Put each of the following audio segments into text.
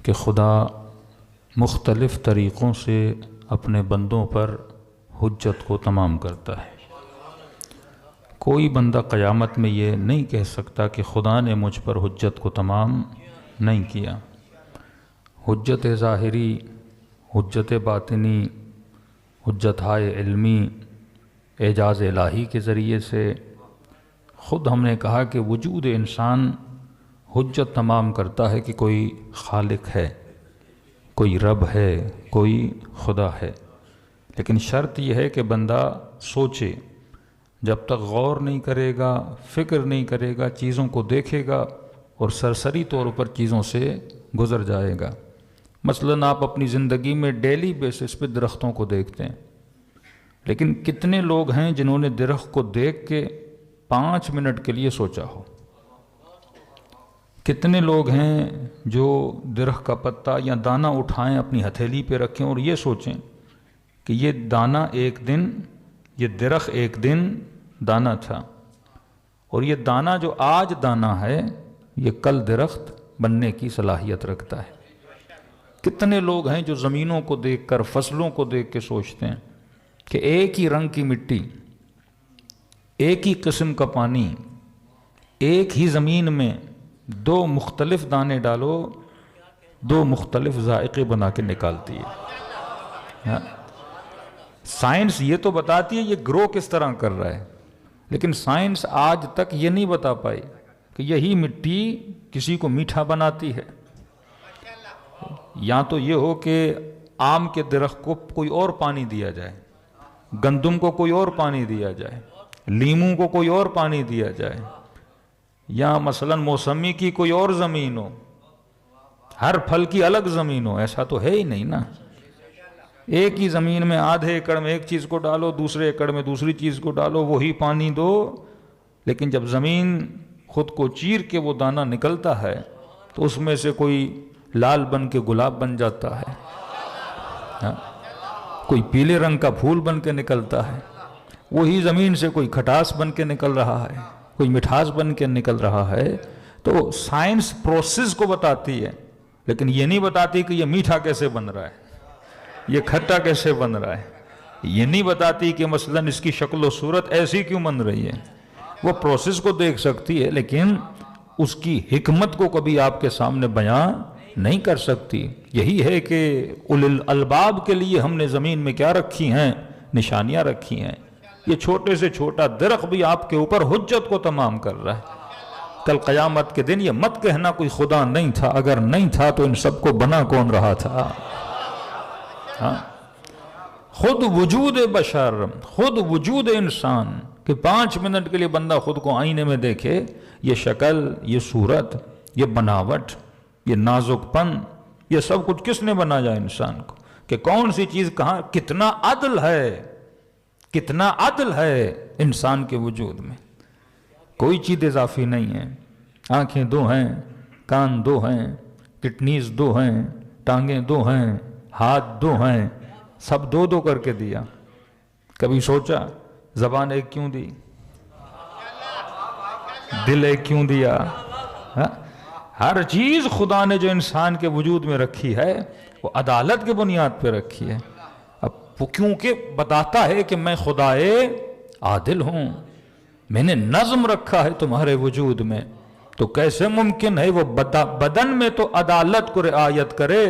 کہ خدا مختلف طریقوں سے اپنے بندوں پر حجت کو تمام کرتا ہے۔ کوئی بندہ قیامت میں یہ نہیں کہہ سکتا کہ خدا نے مجھ پر حجت کو تمام نہیں کیا۔ حجت ظاہری، حجت باطنی، حجت ہائے علمی، اعجاز الہی کے ذریعے سے خود ہم نے کہا کہ وجود انسان حجت تمام کرتا ہے کہ کوئی خالق ہے، کوئی رب ہے، کوئی خدا ہے، لیکن شرط یہ ہے کہ بندہ سوچے۔ جب تک غور نہیں کرے گا، فکر نہیں کرے گا، چیزوں کو دیکھے گا اور سرسری طور پر چیزوں سے گزر جائے گا۔ مثلاً آپ اپنی زندگی میں ڈیلی بیسس پہ درختوں کو دیکھتے ہیں، لیکن کتنے لوگ ہیں جنہوں نے درخت کو دیکھ کے 5 منٹ کے لیے سوچا ہو؟ کتنے لوگ ہیں جو درخت کا پتا یا دانہ اٹھائیں، اپنی ہتھیلی پہ رکھیں اور یہ سوچیں کہ یہ دانہ ایک دن، یہ درخت ایک دن دانہ تھا، اور یہ دانہ جو آج دانہ ہے یہ کل درخت بننے کی صلاحیت رکھتا ہے۔ کتنے لوگ ہیں جو زمینوں کو دیکھ کر، فصلوں کو دیکھ کے سوچتے ہیں کہ ایک ہی رنگ کی مٹی، ایک ہی قسم کا پانی، ایک ہی زمین میں 2 مختلف دانے ڈالو، 2 مختلف ذائقے بنا کے نکالتی ہے۔ سائنس یہ تو بتاتی ہے یہ گرو کس طرح کر رہا ہے، لیکن سائنس آج تک یہ نہیں بتا پائی کہ یہی مٹی کسی کو میٹھا بناتی ہے۔ یا تو یہ ہو کہ آم کے درخت کو کوئی اور پانی دیا جائے، گندم کو کوئی اور پانی دیا جائے، لیموں کو کوئی اور پانی دیا جائے، یا مثلا موسمی کی کوئی اور زمین ہو، ہر پھل کی الگ زمین ہو۔ ایسا تو ہے ہی نہیں نا۔ ایک ہی زمین میں آدھے ایکڑ میں ایک چیز کو ڈالو، دوسرے ایکڑ میں دوسری چیز کو ڈالو، وہی پانی دو، لیکن جب زمین خود کو چیر کے وہ دانہ نکلتا ہے تو اس میں سے کوئی لال بن کے گلاب بن جاتا ہے، کوئی پیلے رنگ کا پھول بن کے نکلتا ہے، وہی زمین سے کوئی کھٹاس بن کے نکل رہا ہے، کوئی مٹھاس بن کے نکل رہا ہے۔ تو سائنس پروسیس کو بتاتی ہے، لیکن یہ نہیں بتاتی کہ یہ میٹھا کیسے بن رہا ہے، یہ کھٹا کیسے بن رہا ہے، یہ نہیں بتاتی کہ مثلا اس کی شکل و صورت ایسی کیوں بن رہی ہے۔ وہ پروسیس کو دیکھ سکتی ہے لیکن اس کی حکمت کو کبھی آپ کے سامنے بیان نہیں کر سکتی۔ یہی ہے کہ اولی الالباب کے لیے ہم نے زمین میں کیا رکھی ہیں؟ نشانیاں رکھی ہیں۔ یہ چھوٹے سے چھوٹا درخت بھی آپ کے اوپر حجت کو تمام کر رہا ہے۔ کل قیامت کے دن یہ مت کہنا کوئی خدا نہیں تھا، اگر نہیں تھا تو ان سب کو بنا کون رہا تھا؟ خود وجود بشر، خود وجود انسان کہ 5 منٹ کے لیے بندہ خود کو آئینے میں دیکھے، یہ شکل، یہ صورت، یہ بناوٹ، یہ نازک پن، یہ سب کچھ کس نے بنایا انسان کو؟ کہ کون سی چیز کہاں، کتنا عدل ہے، کتنا عدل ہے انسان کے وجود میں۔ کوئی چیز اضافی نہیں ہے۔ آنکھیں 2 ہیں، کان 2 ہیں، کڈنیز 2 ہیں، ٹانگیں 2 ہیں، ہاتھ 2 ہیں، سب 2 کر کے دیا۔ کبھی سوچا زبان ایک کیوں دی؟ دل ایک کیوں دیا؟ ہر چیز خدا نے جو انسان کے وجود میں رکھی ہے وہ عدالت کے بنیاد پہ رکھی ہے۔ اب وہ کیونکہ بتاتا ہے کہ میں خدائے عادل ہوں، میں نے نظم رکھا ہے تمہارے وجود میں، تو کیسے ممکن ہے وہ بدن میں تو عدالت کو رعایت کرے،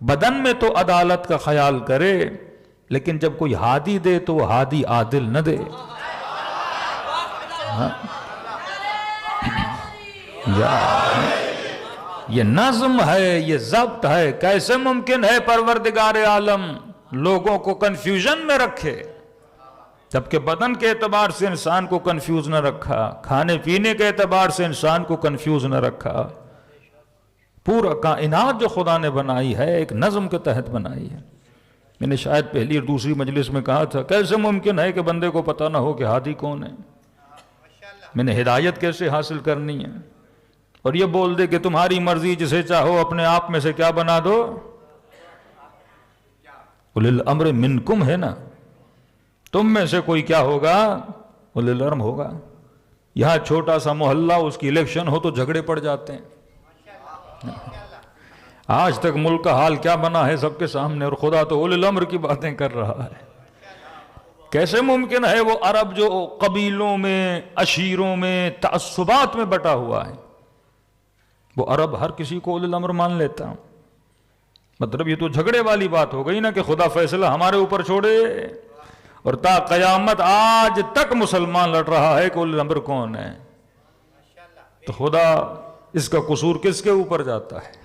بدن میں تو عدالت کا خیال کرے، لیکن جب کوئی ہادی دے تو وہ ہادی عادل نہ دے۔ یہ نظم ہے، یہ ضبط ہے۔ کیسے ممکن ہے پروردگار عالم لوگوں کو کنفیوژن میں رکھے، جبکہ بدن کے اعتبار سے انسان کو کنفیوز نہ رکھا، کھانے پینے کے اعتبار سے انسان کو کنفیوز نہ رکھا۔ پورا کائنات جو خدا نے بنائی ہے ایک نظم کے تحت بنائی ہے۔ میں نے شاید پہلی اور دوسری مجلس میں کہا تھا کیسے ممکن ہے کہ بندے کو پتہ نہ ہو کہ ہادی کون ہے، میں نے ہدایت کیسے حاصل کرنی ہے، اور یہ بول دے کہ تمہاری مرضی، جسے چاہو اپنے آپ میں سے کیا بنا دو۔ اولی الامر منکم ہے نا، تم میں سے کوئی کیا ہوگا؟ اولی الامر ہوگا۔ یہاں چھوٹا سا محلہ، اس کی الیکشن ہو تو جھگڑے پڑ جاتے ہیں۔ آج تک ملک کا حال کیا بنا ہے سب کے سامنے، اور خدا تو اولی الامر کی باتیں کر رہا ہے۔ کیسے ممکن ہے وہ عرب جو قبیلوں میں، عشیروں میں، تعصبات میں بٹا ہوا ہے، وہ عرب ہر کسی کو اولی الامر مان لیتا؟ مطلب یہ تو جھگڑے والی بات ہو گئی نا کہ خدا فیصلہ ہمارے اوپر چھوڑے، اور تا قیامت آج تک مسلمان لڑ رہا ہے کہ اولی الامر کون ہے۔ تو خدا اس کا قصور کس کے اوپر جاتا ہے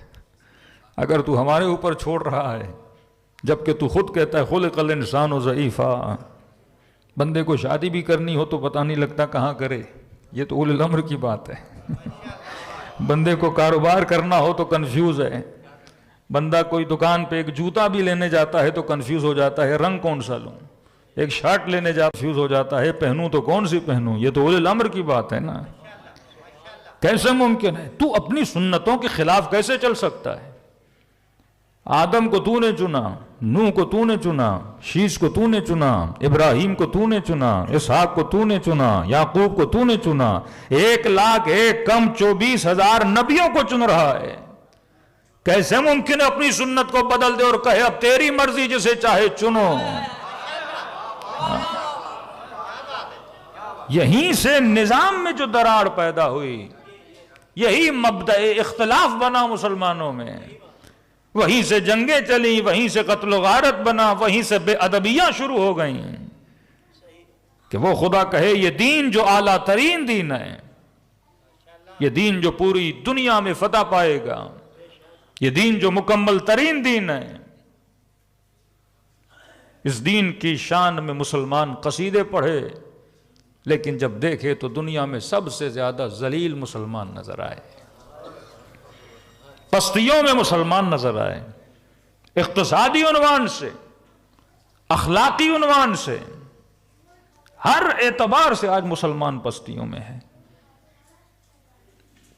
اگر تو ہمارے اوپر چھوڑ رہا ہے، جبکہ تو خود کہتا ہے خلق الانسان ضعیفا۔ بندے کو شادی بھی کرنی ہو تو پتہ نہیں لگتا کہاں کرے، یہ تو اولی الامر کی بات ہے۔ بندے کو کاروبار کرنا ہو تو کنفیوز ہے، بندہ کوئی دکان پہ ایک جوتا بھی لینے جاتا ہے تو کنفیوز ہو جاتا ہے رنگ کون سا لوں، ایک شرٹ لینے جاتا کنفیوز ہو جاتا ہے پہنوں تو کون سی پہنوں، یہ تو اولی الامر کی بات ہے نا۔ کیسے ممکن ہے؟ تو اپنی سنتوں کے خلاف کیسے چل سکتا ہے؟ آدم کو تو نے چنا، نوح کو تو نے چنا، شیش کو تو نے چنا، ابراہیم کو تو نے چنا، اسحاق کو تو نے چنا، یعقوب کو تو نے چنا، 1,01,000 کم 24,000 نبیوں کو چن رہا ہے۔ کیسے ممکن ہے اپنی سنت کو بدل دے اور کہے اب تیری مرضی جسے چاہے چنو؟ یہیں سے نظام میں جو دراڑ پیدا ہوئی، یہی مبدأ اختلاف بنا مسلمانوں میں، وہیں سے جنگیں چلی، وہیں سے قتل و غارت بنا، وہیں سے بے ادبیاں شروع ہو گئیں کہ وہ خدا کہے یہ دین جو اعلیٰ ترین دین ہے، یہ دین جو پوری دنیا میں فتح پائے گا، یہ دین جو مکمل ترین دین ہے، اس دین کی شان میں مسلمان قصیدے پڑھے، لیکن جب دیکھے تو دنیا میں سب سے زیادہ ذلیل مسلمان نظر آئے، پستیوں میں مسلمان نظر آئے، اقتصادی عنوان سے، اخلاقی عنوان سے، ہر اعتبار سے آج مسلمان پستیوں میں ہے۔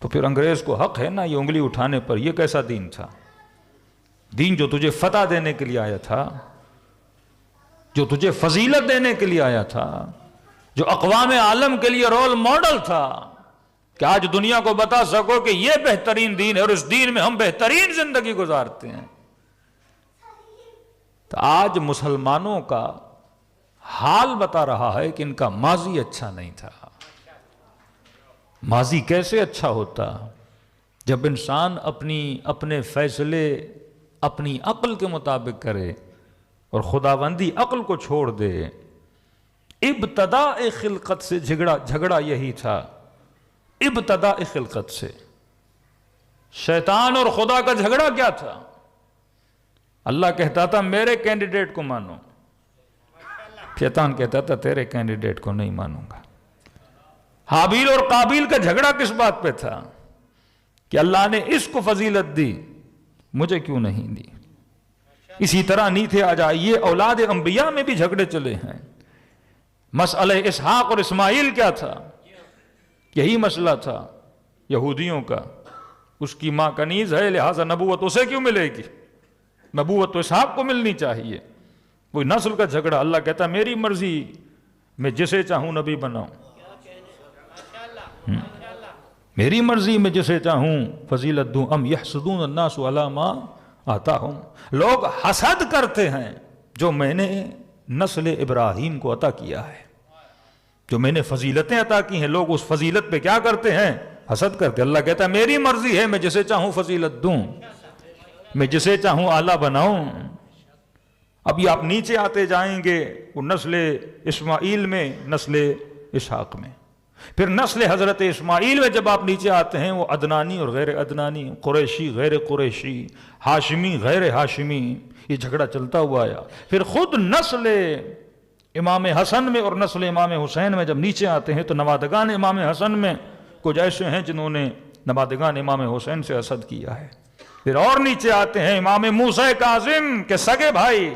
تو پھر انگریز کو حق ہے نا یہ انگلی اٹھانے پر، یہ کیسا دین تھا؟ دین جو تجھے فتح دینے کے لیے آیا تھا، جو تجھے فضیلت دینے کے لیے آیا تھا، جو اقوام عالم کے لیے رول ماڈل تھا کہ آج دنیا کو بتا سکو کہ یہ بہترین دین ہے اور اس دین میں ہم بہترین زندگی گزارتے ہیں۔ تو آج مسلمانوں کا حال بتا رہا ہے کہ ان کا ماضی اچھا نہیں تھا۔ ماضی کیسے اچھا ہوتا جب انسان اپنے فیصلے اپنی عقل کے مطابق کرے اور خداوندی عقل کو چھوڑ دے۔ ابتداء خلقت سے جھگڑا یہی تھا، ابتداء خلقت سے شیطان اور خدا کا جھگڑا کیا تھا؟ اللہ کہتا تھا میرے کینڈیڈیٹ کو مانو، شیطان کہتا تھا تیرے کینڈیڈیٹ کو نہیں مانوں گا۔ حابیل اور قابیل کا جھگڑا کس بات پہ تھا کہ اللہ نے اس کو فضیلت دی مجھے کیوں نہیں دی؟ اسی طرح نیتھے آ جائیے اولاد انبیاء میں بھی جھگڑے چلے ہیں۔ مسئلہ اسحاق اور اسماعیل کیا تھا؟ یہی مسئلہ تھا یہودیوں کا، اس کی ماں کنیز ہے لہٰذا نبوت اسے کیوں ملے گی، نبوت تو اسحاق کو ملنی چاہیے۔ کوئی نسل کا جھگڑا، اللہ کہتا میری مرضی میں جسے چاہوں نبی بناؤں، میری مرضی میں جسے چاہوں فضیلت دوں۔ ام یحسدون الناس علی ما آتاہم، لوگ حسد کرتے ہیں جو میں نے نسل ابراہیم کو عطا کیا ہے، جو میں نے فضیلتیں عطا کی ہیں، لوگ اس فضیلت پہ کیا کرتے ہیں؟ حسد کرتے۔ اللہ کہتا ہے میری مرضی ہے میں جسے چاہوں فضیلت دوں، میں جسے چاہوں اعلیٰ بناؤں۔ اب یہ آپ نیچے آتے جائیں گے وہ نسل اسماعیل میں، نسل اسحاق میں، پھر نسل حضرت اسماعیل میں جب آپ نیچے آتے ہیں وہ عدنانی اور غیر عدنانی، قریشی غیر قریشی، ہاشمی غیر ہاشمی، یہ جھگڑا چلتا ہوا آیا۔ پھر خود نسل امام حسن میں اور نسل امام حسین میں جب نیچے آتے ہیں تو نوادگان امام حسن میں کچھ ایسے ہیں جنہوں نے نوادگان امام حسین سے حسد کیا ہے۔ پھر اور نیچے آتے ہیں امام موسیٰ کاظم کے سگے بھائی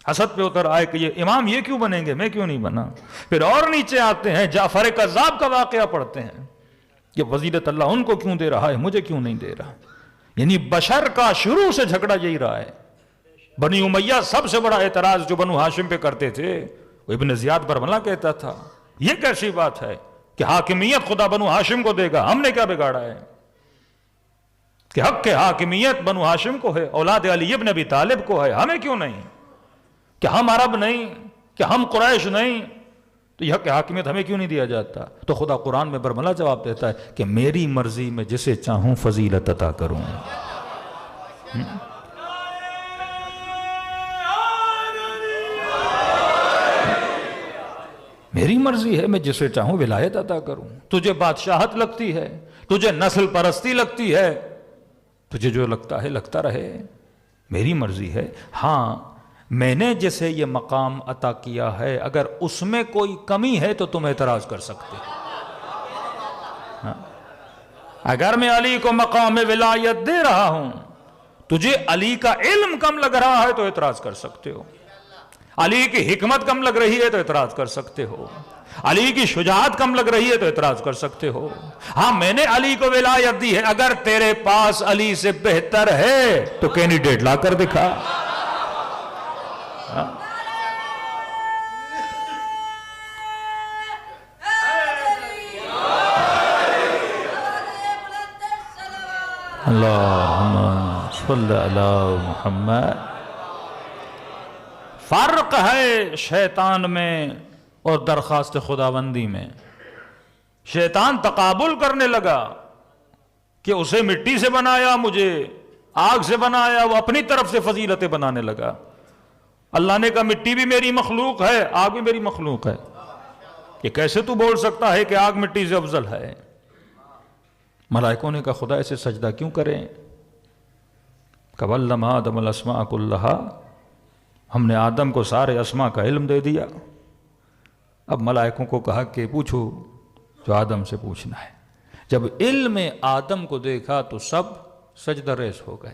حسد پہ اتر آئے کہ یہ امام یہ کیوں بنیں گے میں کیوں نہیں بنا۔ پھر اور نیچے آتے ہیں جعفر کذاب کا واقعہ پڑھتے ہیں، یہ فضیلت اللہ ان کو کیوں دے رہا ہے مجھے کیوں نہیں دے رہا۔ یعنی بشر کا شروع سے جھگڑا یہی رہا ہے۔ بنی امیہ سب سے بڑا اعتراض جو بنو ہاشم پہ کرتے تھے وہ ابن زیاد برملا کہتا تھا یہ کیسی بات ہے کہ حاکمیت خدا بنو ہاشم کو دے گا، ہم نے کیا بگاڑا ہے۔ کہ حق کے حاکمیت بنو ہاشم کو ہے، اولاد علی ابن ابی طالب کو ہے، ہمیں کیوں نہیں؟ کہ ہم عرب نہیں، کہ ہم قریش نہیں، تو یہ حق حاکمیت ہمیں کیوں نہیں دیا جاتا؟ تو خدا قرآن میں برملا جواب دیتا ہے کہ میری مرضی میں جسے چاہوں فضیلت عطا کروں. میری مرضی ہے، میں جسے چاہوں ولایت عطا کروں. تجھے بادشاہت لگتی ہے، تجھے نسل پرستی لگتی ہے، تجھے جو لگتا ہے لگتا رہے، میری مرضی ہے. ہاں میں نے جسے یہ مقام عطا کیا ہے اگر اس میں کوئی کمی ہے تو تم اعتراض کر سکتے. اگر میں علی کو مقام ولایت دے رہا ہوں، تجھے علی کا علم کم لگ رہا ہے تو اعتراض کر سکتے ہو، علی کی حکمت کم لگ رہی ہے تو اعتراض کر سکتے ہو، علی کی شجاعت کم لگ رہی ہے تو اعتراض کر سکتے ہو. ہاں میں نے علی کو ولایت دی ہے، اگر تیرے پاس علی سے بہتر ہے تو کینڈیڈیٹ لا کر دکھا. اللہم صلی علی محمد. فرق ہے شیطان میں اور درخواست خداوندی میں. شیطان تقابل کرنے لگا کہ اسے مٹی سے بنایا، مجھے آگ سے بنایا، وہ اپنی طرف سے فضیلتیں بنانے لگا. اللہ نے کہا مٹی بھی میری مخلوق ہے، آگ بھی میری مخلوق ہے. یہ کیسے تو بول سکتا ہے کہ آگ مٹی سے افضل ہے؟ ملائکوں نے کہا خدا اسے سجدہ کیوں کریں؟ کَوَلَّمَ آدَمَ الْأَسْمَاءَ كُلَّهَا، ہم نے آدم کو سارے اسماء کا علم دے دیا. اب ملائکوں کو کہا کہ پوچھو جو آدم سے پوچھنا ہے. جب علم آدم کو دیکھا تو سب سجدہ ریز ہو گئے.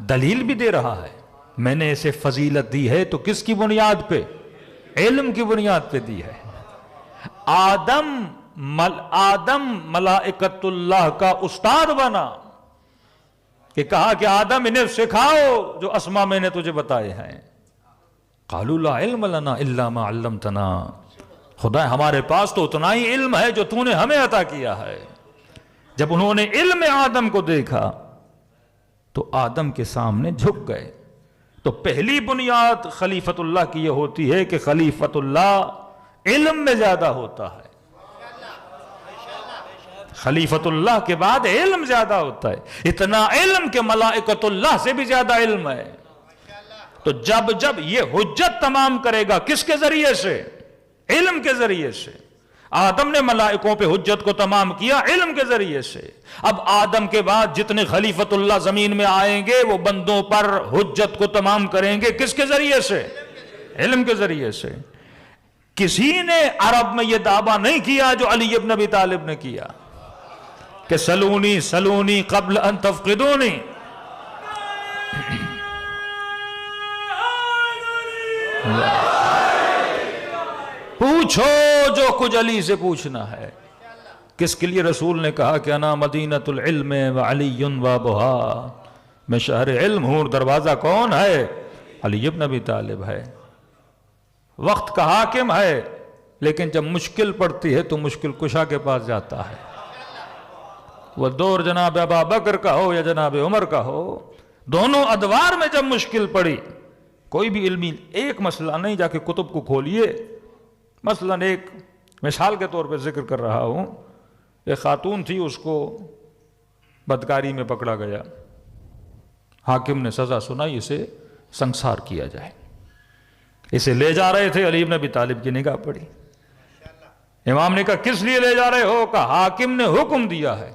دلیل بھی دے رہا ہے، میں نے اسے فضیلت دی ہے تو کس کی بنیاد پہ؟ علم کی بنیاد پہ دی ہے. آدم ملائکۃ اللہ کا استاد بنا کہ کہا کہ آدم انہیں سکھاؤ جو اسماء میں نے تجھے بتائے ہیں. قالوا لا علم لنا الا ما علمتنا، خدا ہمارے پاس تو اتنا ہی علم ہے جو تو نے ہمیں عطا کیا ہے. جب انہوں نے علم آدم کو دیکھا تو آدم کے سامنے جھک گئے. تو پہلی بنیاد خلیفت اللہ کی یہ ہوتی ہے کہ خلیفت اللہ علم میں زیادہ ہوتا ہے. خلیفت اللہ کے بعد علم زیادہ ہوتا ہے، اتنا علم کہ ملائکۃ اللہ سے بھی زیادہ علم ہے. تو جب یہ حجت تمام کرے گا کس کے ذریعے سے؟ علم کے ذریعے سے. آدم نے ملائکوں پہ حجت کو تمام کیا علم کے ذریعے سے. اب آدم کے بعد جتنے خلیفت اللہ زمین میں آئیں گے وہ بندوں پر حجت کو تمام کریں گے کس کے ذریعے سے؟ علم کے ذریعے سے. کسی نے عرب میں یہ دعویٰ نہیں کیا جو علی ابن ابی طالب نے کیا کہ سلونی سلونی قبل ان تفقدونی. پوچھو جو کچھ علی سے پوچھنا ہے. کس کے لیے رسول نے کہا کہ انا مدینۃ العلم وعلی بابھا، میں شہر علم ہوں، دروازہ کون ہے؟ علی ابن ابی طالب ہے. وقت کا حاکم ہے لیکن جب مشکل پڑتی ہے تو مشکل کشا کے پاس جاتا ہے. وہ دور جناب ابا بکر کا ہو یا جناب عمر کا ہو، دونوں ادوار میں جب مشکل پڑی، کوئی بھی علمی ایک مسئلہ نہیں، جا کے کتب کو کھولیے. مثلا ایک مثال کے طور پہ ذکر کر رہا ہوں، ایک خاتون تھی، اس کو بدکاری میں پکڑا گیا. حاکم نے سزا سنائی، اسے سنسار کیا جائے. اسے لے جا رہے تھے، علی بن ابی طالب کی نگاہ پڑی. امام نے کہا کس لیے لے جا رہے ہو؟ کہا حاکم نے حکم دیا ہے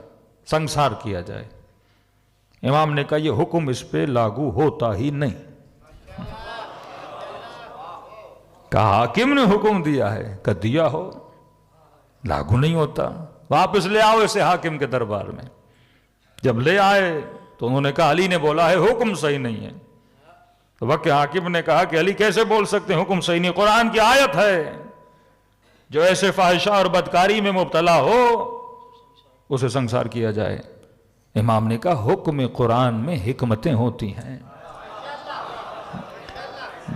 سنسار کیا جائے. امام نے کہا یہ حکم اس پہ لاگو ہوتا ہی نہیں. کہا حاکم نے حکم دیا ہے، کہ دیا ہو، لاگو نہیں ہوتا. واپس لے آؤ اسے حاکم کے دربار میں. جب لے آئے تو انہوں نے کہا علی نے بولا ہے حکم صحیح نہیں ہے. تو وقت حاکم نے کہا کہ علی کیسے بول سکتے ہیں حکم صحیح نہیں؟ قرآن کی آیت ہے جو ایسے فاحشہ اور بدکاری میں مبتلا ہو اسے سنسار کیا جائے. امام نے کہا حکم قرآن میں حکمتیں ہوتی ہیں.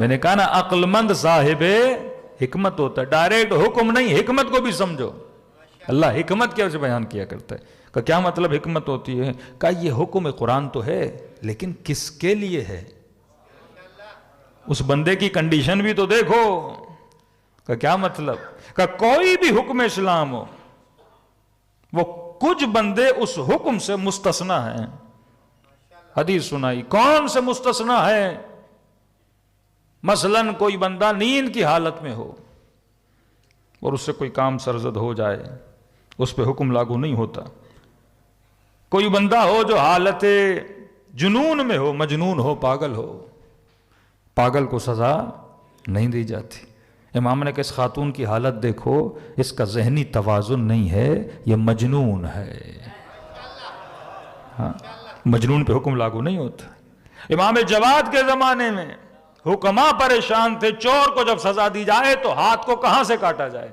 میں نے کہا نا عقل مند صاحب حکمت ہوتا ہے، ڈائریکٹ حکم نہیں، حکمت کو بھی سمجھو. اللہ حکمت کیسے بیان کیا کرتا ہے کہ کیا مطلب حکمت ہوتی ہے؟ کہ یہ حکم قرآن تو ہے لیکن کس کے لیے ہے؟ اس بندے کی کنڈیشن بھی تو دیکھو کہ کیا مطلب کہ کوئی بھی حکم اسلام ہو وہ کچھ بندے اس حکم سے مستثنا ہیں. حدیث سنائی کون سے مستثنا ہے؟ مثلا کوئی بندہ نیند کی حالت میں ہو اور اس سے کوئی کام سرزد ہو جائے اس پہ حکم لاگو نہیں ہوتا. کوئی بندہ ہو جو حالت جنون میں ہو، مجنون ہو، پاگل ہو، پاگل کو سزا نہیں دی جاتی. امام نے کہ اس خاتون کی حالت دیکھو، اس کا ذہنی توازن نہیں ہے، یہ مجنون ہے. ہاں مجنون پہ حکم لاگو نہیں ہوتا. امام جواد کے زمانے میں حکماء پریشان تھے، چور کو جب سزا دی جائے تو ہاتھ کو کہاں سے کاٹا جائے؟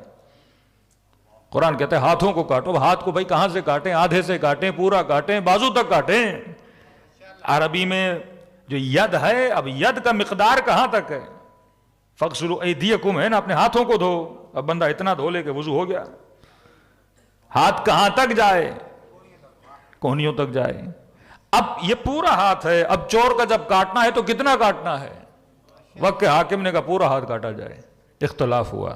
قرآن کہتے ہیں ہاتھوں کو کاٹو. ہاتھ کو بھائی کہاں سے کاٹیں؟ آدھے سے کاٹیں، پورا کاٹیں، بازو تک کاٹیں. عربی میں جو ید ہے، اب ید کا مقدار کہاں تک ہے؟ فَاغْسِلُوا أَيْدِيَكُمْ ہے نا، اپنے ہاتھوں کو دھو. اب بندہ اتنا دھو لے کہ وضو ہو گیا. ہاتھ کہاں تک جائے؟ کونیوں تک جائے. اب یہ پورا ہاتھ ہے. اب چور کا جب کاٹنا ہے تو کتنا کاٹنا ہے؟ وقت کے حاکم نے کہا پورا ہاتھ کاٹا جائے. اختلاف ہوا،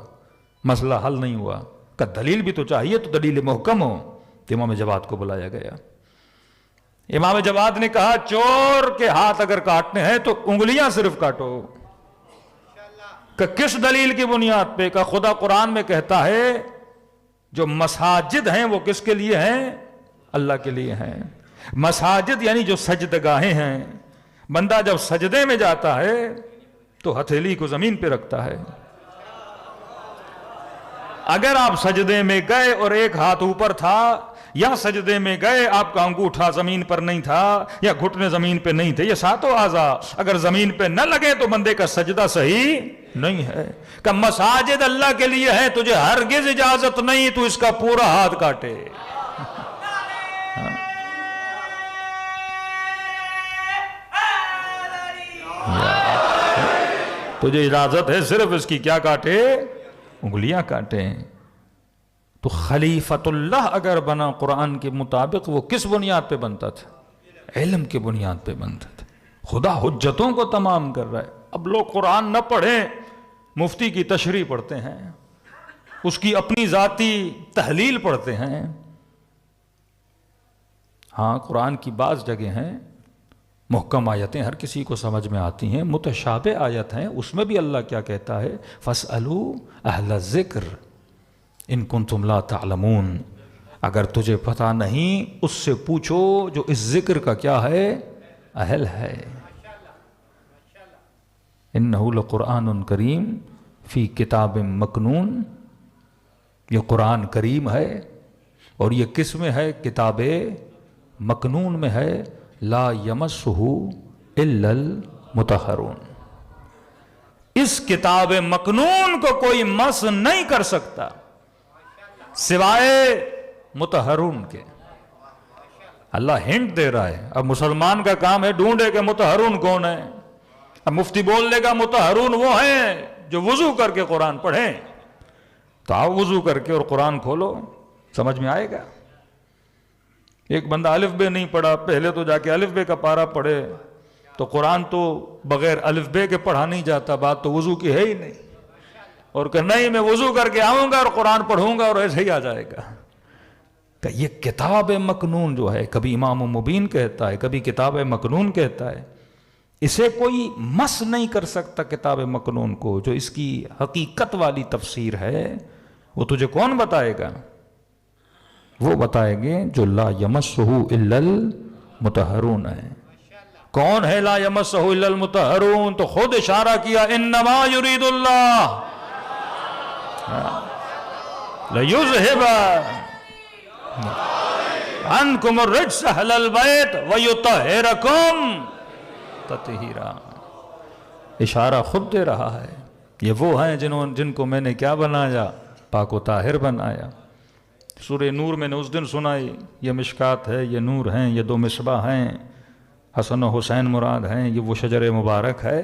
مسئلہ حل نہیں ہوا. کہ دلیل بھی تو چاہیے، تو دلیل محکم ہو. تو امام جواد کو بلایا گیا. امام جواد نے کہا چور کے ہاتھ اگر کاٹنے ہیں تو انگلیاں صرف کاٹو. کہ کس دلیل کی بنیاد پہ؟ کہ خدا قرآن میں کہتا ہے جو مساجد ہیں وہ کس کے لیے ہیں؟ اللہ کے لیے ہیں. مساجد یعنی جو سجدگاہیں ہیں. بندہ جب سجدے میں جاتا ہے تو ہتھیلی کو زمین پہ رکھتا ہے. اگر آپ سجدے میں گئے اور ایک ہاتھ اوپر تھا، یا سجدے میں گئے آپ کا انگوٹھا زمین پر نہیں تھا یا گھٹنے زمین پہ نہیں تھے، یہ ساتوں اعضاء اگر زمین پہ نہ لگے تو بندے کا سجدہ صحیح نہیں ہے. کہ مساجد اللہ کے لیے ہے، تجھے ہرگز اجازت نہیں تو اس کا پورا ہاتھ کاٹے. تجھے اجازت ہے صرف اس کی کیا کاٹے؟ انگلیاں کاٹیں. تو خلیفت اللہ اگر بنا قرآن کے مطابق، وہ کس بنیاد پہ بنتا تھا؟ علم کے بنیاد پہ بنتا تھا. خدا حجتوں کو تمام کر رہا ہے. اب لوگ قرآن نہ پڑھیں، مفتی کی تشریح پڑھتے ہیں، اس کی اپنی ذاتی تحلیل پڑھتے ہیں. ہاں قرآن کی بعض جگہ ہیں محکم آیتیں ہر کسی کو سمجھ میں آتی ہیں، متشابہ آیت ہیں، اس میں بھی اللہ کیا کہتا ہے؟ فَاسْأَلُوا أَهْلَ الذِّكْرِ إِن كُنتُمْ لَا تَعْلَمُونَ. اگر تجھے پتہ نہیں اس سے پوچھو جو اس ذکر کا کیا ہے؟ اہل ہے. إِنَّهُ لَقُرْآنٌ كَرِيمٌ فِي كِتَابٍ مَكْنُونٍ. یہ قرآن کریم ہے اور یہ کس میں ہے؟ کتاب مکنون میں ہے. لا یمسہ الا المطہرون. اس کتاب مکنون کو کوئی مس نہیں کر سکتا سوائے مطہرون کے. اللہ ہنٹ دے رہا ہے. اب مسلمان کا کام ہے ڈھونڈے کہ مطہرون کون ہے. اب مفتی بول لے گا مطہرون وہ ہیں جو وضو کر کے قرآن پڑھیں. تو آؤ وضو کر کے اور قرآن کھولو، سمجھ میں آئے گا. ایک بندہ الف بے نہیں پڑھا، پہلے تو جا کے الف بے کا پارا پڑھے، تو قرآن تو بغیر الف بے کے پڑھا نہیں جاتا. بات تو وضو کی ہے ہی نہیں. اور کہ نہیں میں وضو کر کے آؤں گا اور قرآن پڑھوں گا اور ایسے ہی آ جائے گا. کہ یہ کتاب مکنون جو ہے، کبھی امام مبین کہتا ہے، کبھی کتاب مکنون کہتا ہے، اسے کوئی مس نہیں کر سکتا. کتاب مکنون کو جو اس کی حقیقت والی تفسیر ہے وہ تجھے کون بتائے گا؟ وہ بتائیں گے جو لا یمسہ الا المطہرون ہے. کون ہے لا یمسہ الا المطہرون؟ تو خود اشارہ کیا انما یرید اللہ لیذہب عنکم الرجس اہل البیت ویطہرکم تطہیرا. اشارہ خود دے رہا ہے. یہ وہ ہیں جن کو میں نے کیا بنایا؟ پاک و طاہر بنایا. سورہ نور میں نے اس دن سنائی، یہ مشکات ہے، یہ نور ہیں، یہ دو مصباح ہیں، حسن و حسین مراد ہیں، یہ وہ شجر مبارک ہے.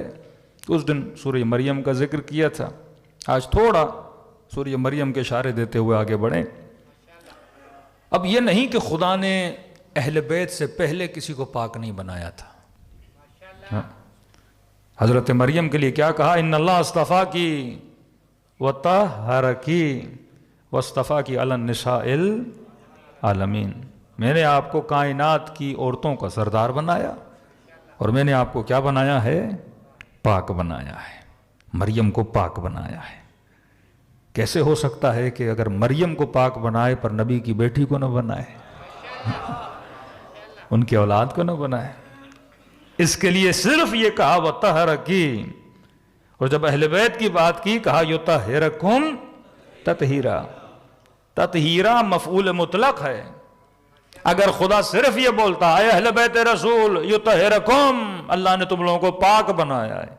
اس دن سورہ مریم کا ذکر کیا تھا. آج تھوڑا سورہ مریم کے اشارے دیتے ہوئے آگے بڑھیں. اب یہ نہیں کہ خدا نے اہل بیت سے پہلے کسی کو پاک نہیں بنایا تھا. حضرت مریم کے لیے کیا کہا؟ ان اللہ اصطفیٰ کی وطہرکی واصطفیٰ کی علی النساء العالمین. میں نے آپ کو کائنات کی عورتوں کا سردار بنایا اور میں نے آپ کو کیا بنایا ہے؟ پاک بنایا ہے. مریم کو پاک بنایا ہے. کیسے ہو سکتا ہے کہ اگر مریم کو پاک بنائے پر نبی کی بیٹی کو نہ بنائے، ان کی اولاد کو نہ بنائے؟ اس کے لیے صرف یہ کہا وطہرکی، اور جب اہل بیت کی بات کی کہا یطہرکم تطہیرا. تطہیرا مفعول مطلق ہے. اگر خدا صرف یہ بولتا اے اہل بیت رسول یطہرکم، اللہ نے تم لوگوں کو پاک بنایا ہے،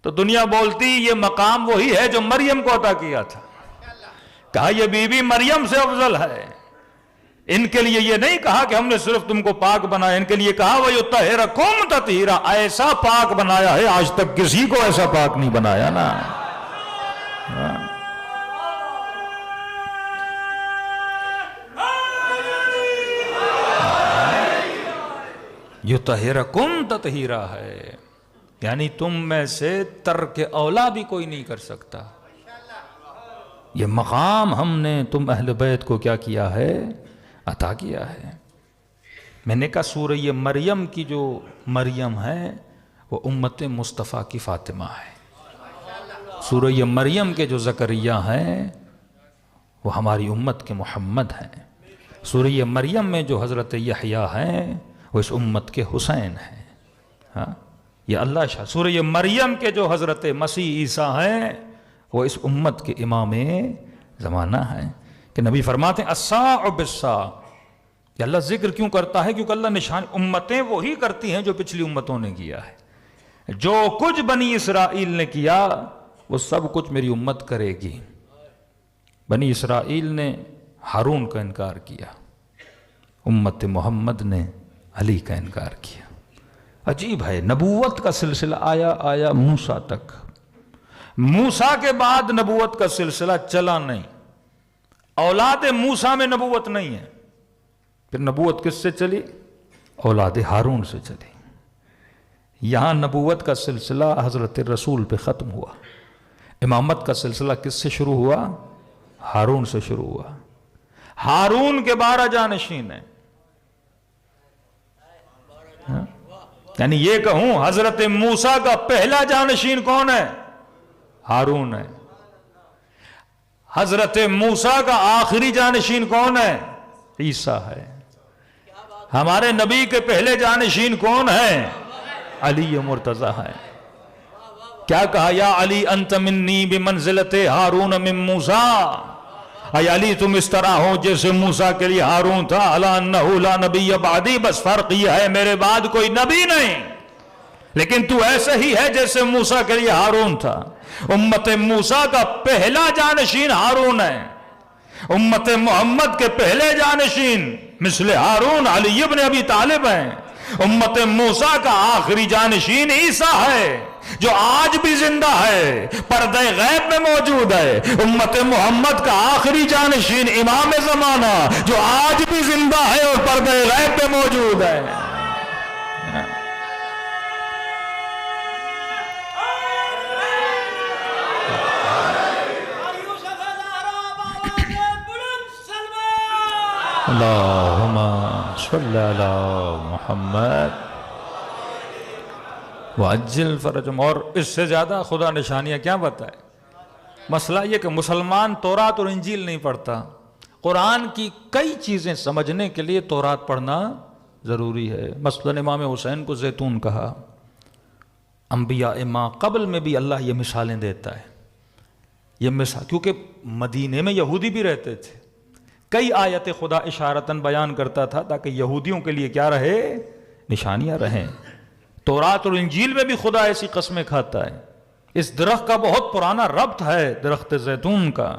تو دنیا بولتی یہ مقام وہی ہے جو مریم کو عطا کیا تھا. کہا یہ بی بی مریم سے افضل ہے. ان کے لیے یہ نہیں کہا کہ ہم نے صرف تم کو پاک بنایا، ان کے لیے کہا وَيُطَّهِرَكُمْ تَطْهِيرًا. ایسا پاک بنایا ہے، آج تک کسی کو ایسا پاک نہیں بنایا نا. یطہرکم تطہیرا ہے، یعنی تم میں سے ترک اولا بھی کوئی نہیں کر سکتا. یہ مقام ہم نے تم اہل بیت کو کیا کیا ہے؟ عطا کیا ہے. میں نے کہا سورہ مریم کی جو مریم ہے وہ امت مصطفیٰ کی فاطمہ ہے. سورہ مریم کے جو زکریا ہیں وہ ہماری امت کے محمد ہیں. سورہ مریم میں جو حضرت یحییٰ ہیں وہ اس امت کے حسین ہیں. ہاں یہ اللہ شاہ. سورہ مریم کے جو حضرت مسیح عیسیٰ ہیں وہ اس امت کے امام زمانہ ہیں. کہ نبی فرماتے ہیں الساع بالساع. کہ اللہ ذکر کیوں کرتا ہے؟ کیونکہ اللہ نشان امتیں وہی کرتی ہیں جو پچھلی امتوں نے کیا ہے. جو کچھ بنی اسرائیل نے کیا وہ سب کچھ میری امت کرے گی. بنی اسرائیل نے ہارون کا انکار کیا، امت محمد نے علی کا انکار کیا. عجیب ہے، نبوت کا سلسلہ آیا موسیٰ تک. موسیٰ کے بعد نبوت کا سلسلہ چلا نہیں. اولاد موسیٰ میں نبوت نہیں ہے. پھر نبوت کس سے چلی؟ اولاد ہارون سے چلی. یہاں نبوت کا سلسلہ حضرت رسول پہ ختم ہوا. امامت کا سلسلہ کس سے شروع ہوا؟ ہارون سے شروع ہوا. ہارون کے 12 جانشین ہیں. یعنی یہ کہوں حضرت موسیٰ کا پہلا جانشین کون ہے؟ ہارون ہے. حضرت موسیٰ کا آخری جانشین کون ہے؟ عیسیٰ ہے. ہمارے نبی کے پہلے جانشین کون ہیں؟ علی مرتضیٰ ہے. کیا کہا؟ یا علی انت منی بمنزلت ہارون من موسیٰ. اے علی تم اس طرح ہو جیسے موسیٰ کے لیے ہارون تھا. الا انہ لا نبی بعدی. بس فرق یہ ہے میرے بعد کوئی نبی نہیں، لیکن تو ایسے ہی ہے جیسے موسیٰ کے لیے ہارون تھا. امت موسیٰ کا پہلا جانشین ہارون ہے. امت محمد کے پہلے جانشین مثل ہارون علی ابن ابی طالب ہیں. امت موسیٰ کا آخری جانشین عیسیٰ ہے جو آج بھی زندہ ہے، پردہ غیب میں موجود ہے. امت محمد کا آخری جانشین امام زمانہ جو آج بھی زندہ ہے اور پردہ غیب میں موجود ہے. اللہم صلی علی محمد وعجل فرجہم. اور اس سے زیادہ خدا نشانیاں کیا بتائے؟ مسئلہ یہ کہ مسلمان تورات اور انجیل نہیں پڑھتا. قرآن کی کئی چیزیں سمجھنے کے لیے تورات پڑھنا ضروری ہے. مثلا امام حسین کو زیتون کہا. انبیاء ما قبل میں بھی اللہ یہ مثالیں دیتا ہے. یہ مثال کیونکہ مدینے میں یہودی بھی رہتے تھے. کئی آیت خدا اشارتاً بیان کرتا تھا تاکہ یہودیوں کے لیے کیا رہے؟ نشانیاں رہیں. تورات اور انجیل میں بھی خدا ایسی قسمیں کھاتا ہے. اس درخت کا بہت پرانا ربط ہے درخت زیتون کا.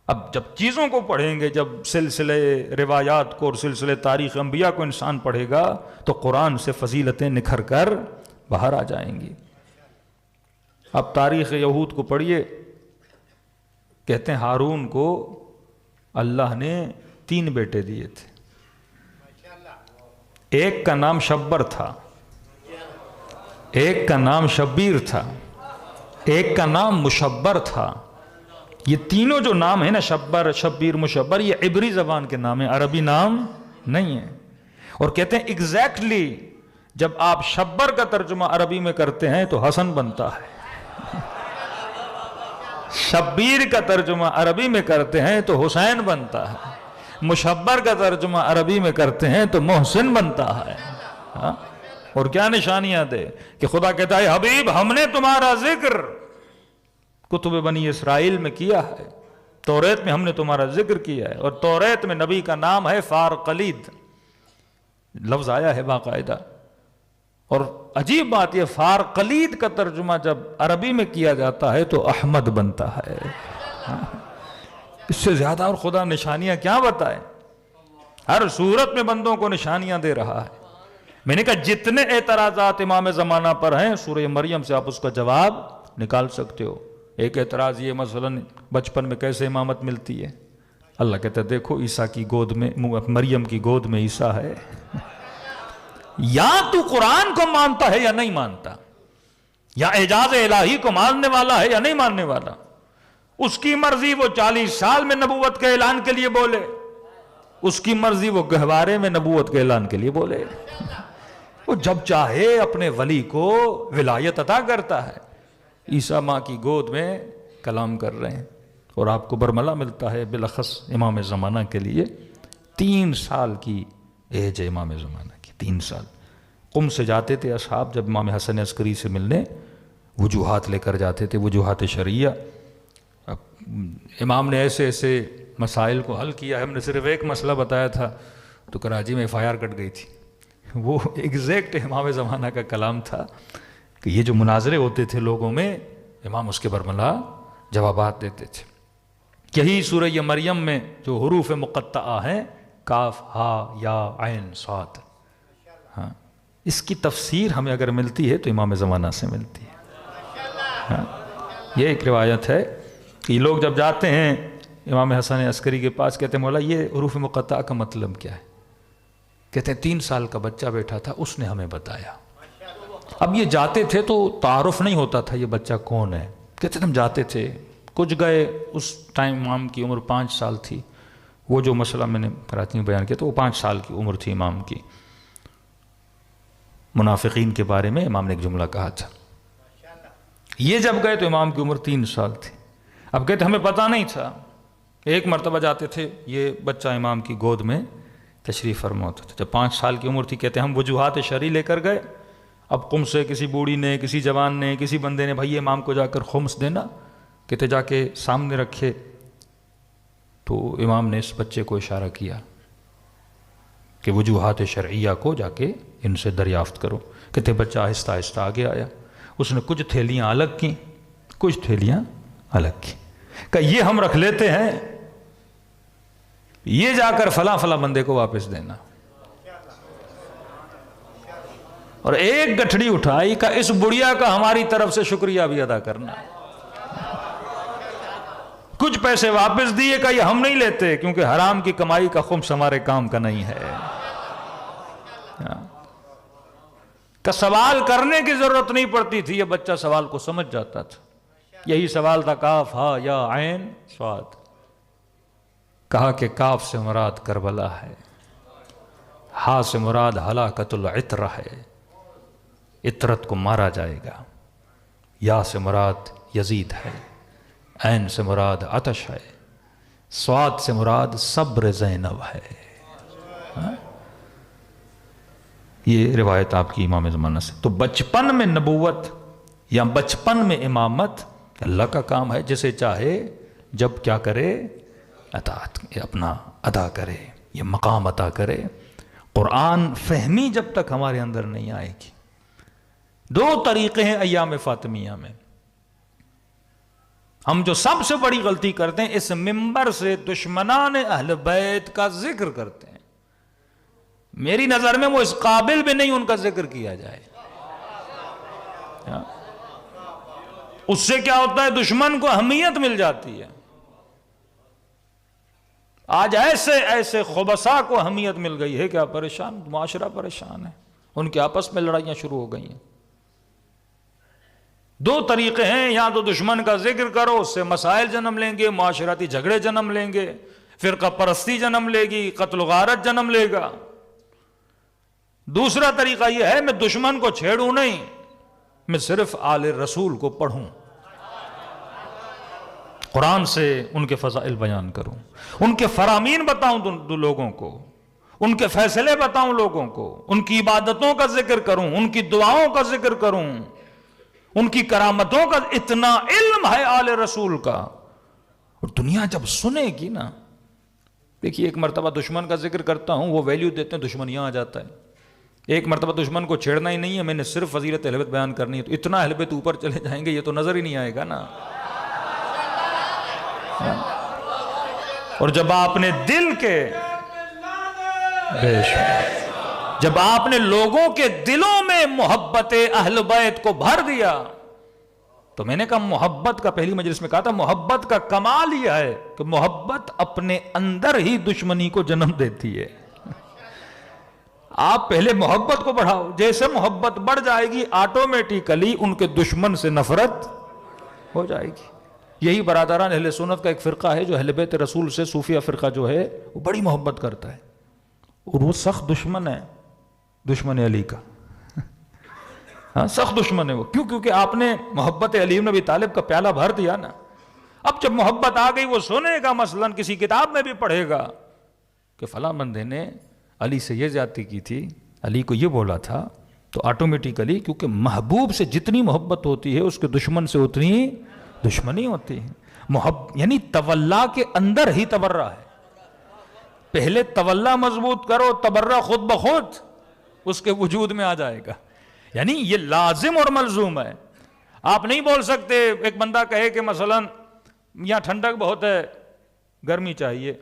اب جب چیزوں کو پڑھیں گے، جب سلسلے روایات کو اور سلسلے تاریخ انبیاء کو انسان پڑھے گا تو قرآن سے فضیلتیں نکھر کر باہر آ جائیں گی. اب تاریخ یہود کو پڑھیے. کہتے ہیں ہارون کو اللہ نے 3 بیٹے دیے تھے. ایک کا نام شبر تھا, ایک کا نام شبیر تھا, ایک کا نام مشبر تھا. یہ تینوں جو نام ہیں نا, شبر, شبیر, مشبر, یہ عبری زبان کے نام ہیں, عربی نام نہیں ہیں. اور کہتے ہیں ایگزیکٹلی جب آپ شبر کا ترجمہ عربی میں کرتے ہیں تو حسن بنتا ہے, شبیر کا ترجمہ عربی میں کرتے ہیں تو حسین بنتا ہے, مشبر کا ترجمہ عربی میں کرتے ہیں تو محسن بنتا ہے. اور کیا نشانیاں دے کہ خدا کہتا ہے حبیب ہم نے تمہارا ذکر کتب بنی اسرائیل میں کیا ہے, توریت میں ہم نے تمہارا ذکر کیا ہے. اور توریت میں نبی کا نام ہے فارقلید, لفظ آیا ہے باقاعدہ. اور عجیب بات یہ, فارقلید کا ترجمہ جب عربی میں کیا جاتا ہے تو احمد بنتا ہے. اس سے زیادہ اور خدا نشانیاں کیا بتائے, ہر صورت میں بندوں کو نشانیاں دے رہا ہے. میں نے کہا جتنے اعتراضات امام زمانہ پر ہیں سورہ مریم سے آپ اس کا جواب نکال سکتے ہو. ایک اعتراض یہ مثلا بچپن میں کیسے امامت ملتی ہے, اللہ کہتا ہے دیکھو عیسیٰ کی گود میں, مریم کی گود میں عیسیٰ ہے. یا تو قرآن کو مانتا ہے یا نہیں مانتا, یا اعجاز الہی کو ماننے والا ہے یا نہیں ماننے والا. اس کی مرضی وہ 40 سال میں نبوت کے اعلان کے لیے بولے, اس کی مرضی وہ گہوارے میں نبوت کے اعلان کے لیے بولے. وہ جب چاہے اپنے ولی کو ولایت عطا کرتا ہے. عیسیٰ ماں کی گود میں کلام کر رہے ہیں اور آپ کو برملا ملتا ہے بالاخص امام زمانہ کے لیے. 3 سال کی ایج ہے امام زمانہ کی, 3 سال. قم سے جاتے تھے اصحاب جب امام حسن عسکری سے ملنے, وجوہات لے کر جاتے تھے, وجوہات شرعیہ. امام نے ایسے ایسے مسائل کو حل کیا ہے, ہم نے صرف ایک مسئلہ بتایا تھا تو کراچی میں FIR کٹ گئی تھی. وہ ایگزیکٹ امام زمانہ کا کلام تھا کہ یہ جو مناظرے ہوتے تھے لوگوں میں, امام اس کے برملا جوابات دیتے تھے. یہی سورہ مریم میں جو حروف مقطعہ ہیں, کاف, ہا, یا, عین, صاد, ہاں, اس کی تفسیر ہمیں اگر ملتی ہے تو امام زمانہ سے ملتی ہے. یہ ایک روایت ہے کہ لوگ جب جاتے ہیں امام حسن عسکری کے پاس, کہتے ہیں مولا یہ حروف مقطعہ کا مطلب کیا ہے؟ کہتے ہیں 3 سال کا بچہ بیٹھا تھا, اس نے ہمیں بتایا. اب یہ جاتے تھے تو تعارف نہیں ہوتا تھا یہ بچہ کون ہے. کہتے ہیں ہم جاتے تھے, کچھ گئے, اس ٹائم امام کی عمر 5 سال تھی. وہ جو مسئلہ میں نے کراچی میں بیان کیا تو وہ 5 سال کی عمر تھی امام کی. منافقین کے بارے میں امام نے ایک جملہ کہا تھا. یہ جب گئے تو امام کی عمر 3 سال تھی. اب کہتے ہمیں پتہ نہیں تھا. ایک مرتبہ جاتے تھے, یہ بچہ امام کی گود میں تشریف فرما ہوتا تھا. جب 5 سال کی عمر تھی, کہتے ہم وجوہات شرعی لے کر گئے. اب قم سے کسی بوڑھی نے, کسی جوان نے, کسی بندے نے, بھائی امام کو جا کر خمس دینا, کہتے جا کے سامنے رکھے. تو امام نے اس بچے کو اشارہ کیا کہ وجوہات شرعیہ کو جا کے ان سے دریافت کرو. کہتے بچہ آہستہ آہستہ آگے آیا. اس نے کچھ تھیلیاں الگ کیں, کچھ تھیلیاں الگ کی. کہ یہ ہم رکھ لیتے ہیں, یہ جا کر فلاں فلاں بندے کو واپس دینا. اور ایک گٹھڑی اٹھائی کہ اس بڑھیا کا ہماری طرف سے شکریہ بھی ادا کرنا. کچھ پیسے واپس دیے کہ یہ ہم نہیں لیتے کیونکہ حرام کی کمائی کا خمس ہمارے کام کا نہیں ہے. کہ سوال کرنے کی ضرورت نہیں پڑتی تھی, یہ بچہ سوال کو سمجھ جاتا تھا. یہی سوال تھا کاف, ہا, یا, عین, صاد. کہا کہ کاف سے مراد کربلا ہے, ہا سے مراد ہلاکت العطر ہے, عطرت کو مارا جائے گا. یا سے مراد یزید ہے, عین سے مراد عطش ہے, صاد سے مراد صبر زینب ہے. یہ روایت آپ کی امام زمانہ سے. تو بچپن میں نبوت یا بچپن میں امامت اللہ کا کام ہے, جسے چاہے جب کیا کرے, اطاعت اپنا ادا کرے, یہ مقام عطا کرے. قرآن فہمی جب تک ہمارے اندر نہیں آئے گی. 2 طریقے ہیں ایام فاطمیہ میں. ہم جو سب سے بڑی غلطی کرتے ہیں, اس منبر سے دشمنان اہل بیت کا ذکر کرتے ہیں. میری نظر میں وہ اس قابل بھی نہیں ان کا ذکر کیا جائے. اس سے کیا ہوتا ہے, دشمن کو اہمیت مل جاتی ہے. آج ایسے ایسے خبثاء کو اہمیت مل گئی ہے کہ پریشان، معاشرہ پریشان ہے، ان کے آپس میں لڑائیاں شروع ہو گئی ہیں۔ دو طریقے ہیں، یا تو دشمن کا ذکر کرو، اس سے مسائل جنم لیں گے، معاشرتی جھگڑے جنم لیں گے، فرقہ پرستی جنم لے گی، قتل و غارت جنم لے گا۔ دوسرا طریقہ یہ ہے میں دشمن کو چھیڑوں نہیں، میں صرف آل رسول کو پڑھوں، قرآن سے ان کے فضائل بیان کروں، ان کے فرامین بتاؤں لوگوں کو، ان کے فیصلے بتاؤں لوگوں کو، ان کی عبادتوں کا ذکر کروں، ان کی دعاؤں کا ذکر کروں، ان کی کرامتوں کا۔ اتنا علم ہے آل رسول کا، اور دنیا جب سنے گی نا، دیکھیے ایک مرتبہ دشمن کا ذکر کرتا ہوں، وہ ویلیو دیتے ہیں، دشمن یہاں آ جاتا ہے۔ ایک مرتبہ دشمن کو چھیڑنا ہی نہیں ہے، میں نے صرف فضیلت اہل بیت بیان کرنی ہے، تو اتنا اہل بیت اوپر چلے جائیں گے، یہ تو نظر ہی نہیں آئے گا نا۔ اور جب آپ نے دل کے جب آپ نے لوگوں کے دلوں میں محبت اہل بیت کو بھر دیا، تو میں نے کہا محبت کا، پہلی مجلس میں کہا تھا، محبت کا کمال یہ ہے کہ محبت اپنے اندر ہی دشمنی کو جنم دیتی ہے۔ آپ پہلے محبت کو بڑھاؤ، جیسے محبت بڑھ جائے گی آٹومیٹیکلی ان کے دشمن سے نفرت ہو جائے گی۔ یہی برادران اہل سنت کا ایک فرقہ ہے جو اہل بیت رسول سے، صوفیہ فرقہ جو ہے، وہ بڑی محبت کرتا ہے، اور وہ سخت دشمن ہے، دشمن علی کا، ہاں سخت دشمن ہے وہ۔ کیوں؟ کیونکہ آپ نے محبت علی بن ابی طالب کا پیالہ بھر دیا نا۔ اب جب محبت آ گئی، وہ سنے گا، مثلا کسی کتاب میں بھی پڑھے گا کہ فلاں بندے نے علی سے یہ زیادتی کی تھی، علی کو یہ بولا تھا، تو آٹومیٹیکلی، کیونکہ محبوب سے جتنی محبت ہوتی ہے اس کے دشمن سے اتنی دشمنی ہوتی ہے۔ یعنی تولا کے اندر ہی تبرہ ہے، پہلے تولا مضبوط کرو، تبرہ خود بخود اس کے وجود میں آ جائے گا۔ یعنی یہ لازم اور ملزوم ہے۔ آپ نہیں بول سکتے، ایک بندہ کہے کہ مثلا یہاں ٹھنڈک بہت ہے، گرمی چاہیے،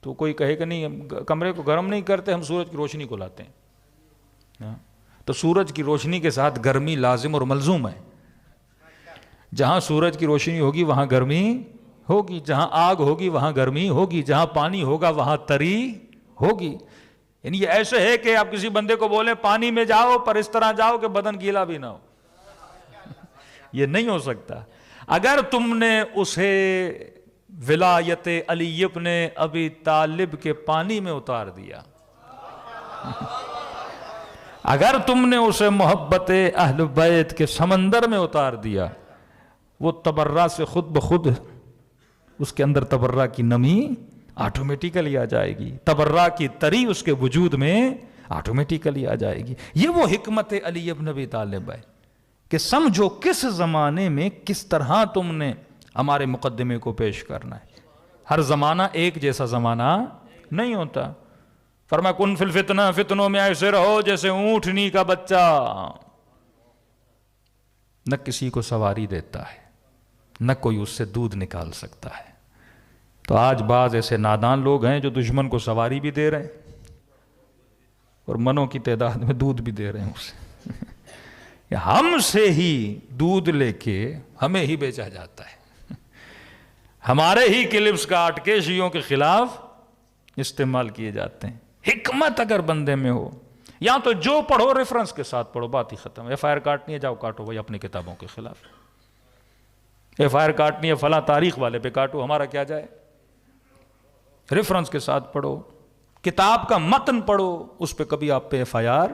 تو کوئی کہے کہ نہیں، کمرے کو گرم نہیں کرتے، ہم سورج کی روشنی کو لاتے ہیں، تو سورج کی روشنی کے ساتھ گرمی لازم اور ملزوم ہے۔ جہاں سورج کی روشنی ہوگی وہاں گرمی ہوگی، جہاں آگ ہوگی وہاں گرمی ہوگی، جہاں پانی ہوگا وہاں تری ہوگی۔ یعنی یہ ایسے ہے کہ آپ کسی بندے کو بولیں پانی میں جاؤ، پر اس طرح جاؤ کہ بدن گیلا بھی نہ ہو، یہ نہیں ہو سکتا۔ اگر تم نے اسے ولایت علی ابن ابی طالب کے پانی میں اتار دیا، اگر تم نے اسے محبت اہل بیت کے سمندر میں اتار دیا، وہ تبرہ سے خود بخود اس کے اندر تبرہ کی نمی آٹومیٹیکلی آ جائے گی، تبرہ کی تری اس کے وجود میں آٹومیٹیکلی آ جائے گی۔ یہ وہ حکمت علی ابن ابی طالب ہے کہ سمجھو کس زمانے میں کس طرح تم نے ہمارے مقدمے کو پیش کرنا ہے۔ ہر زمانہ ایک جیسا زمانہ نہیں ہوتا۔ فرمایا کن فی الفتنہ، فتنوں میں ایسے رہو جیسے اونٹنی کا بچہ، نہ کسی کو سواری دیتا ہے، نہ کوئی اس سے دودھ نکال سکتا ہے۔ تو آج بعض ایسے نادان لوگ ہیں جو دشمن کو سواری بھی دے رہے ہیں اور منوں کی تعداد میں دودھ بھی دے رہے ہیں اسے۔ ہم سے ہی دودھ لے کے ہمیں ہی بیچا جاتا ہے، ہمارے ہی کلپس کاٹ کے شیعوں کے خلاف استعمال کیے جاتے ہیں۔ حکمت اگر بندے میں ہو، یا تو جو پڑھو ریفرنس کے ساتھ پڑھو، بات ہی ختم۔ ایف آئی آر کاٹنی ہے، جاؤ کاٹو بھائی اپنی کتابوں کے خلاف۔ ایف آئی آر کاٹنی ہے فلاں تاریخ والے پہ کاٹو، ہمارا کیا جائے؟ ریفرنس کے ساتھ پڑھو، کتاب کا متن پڑھو، اس پہ کبھی آپ پہ ایف آئی آر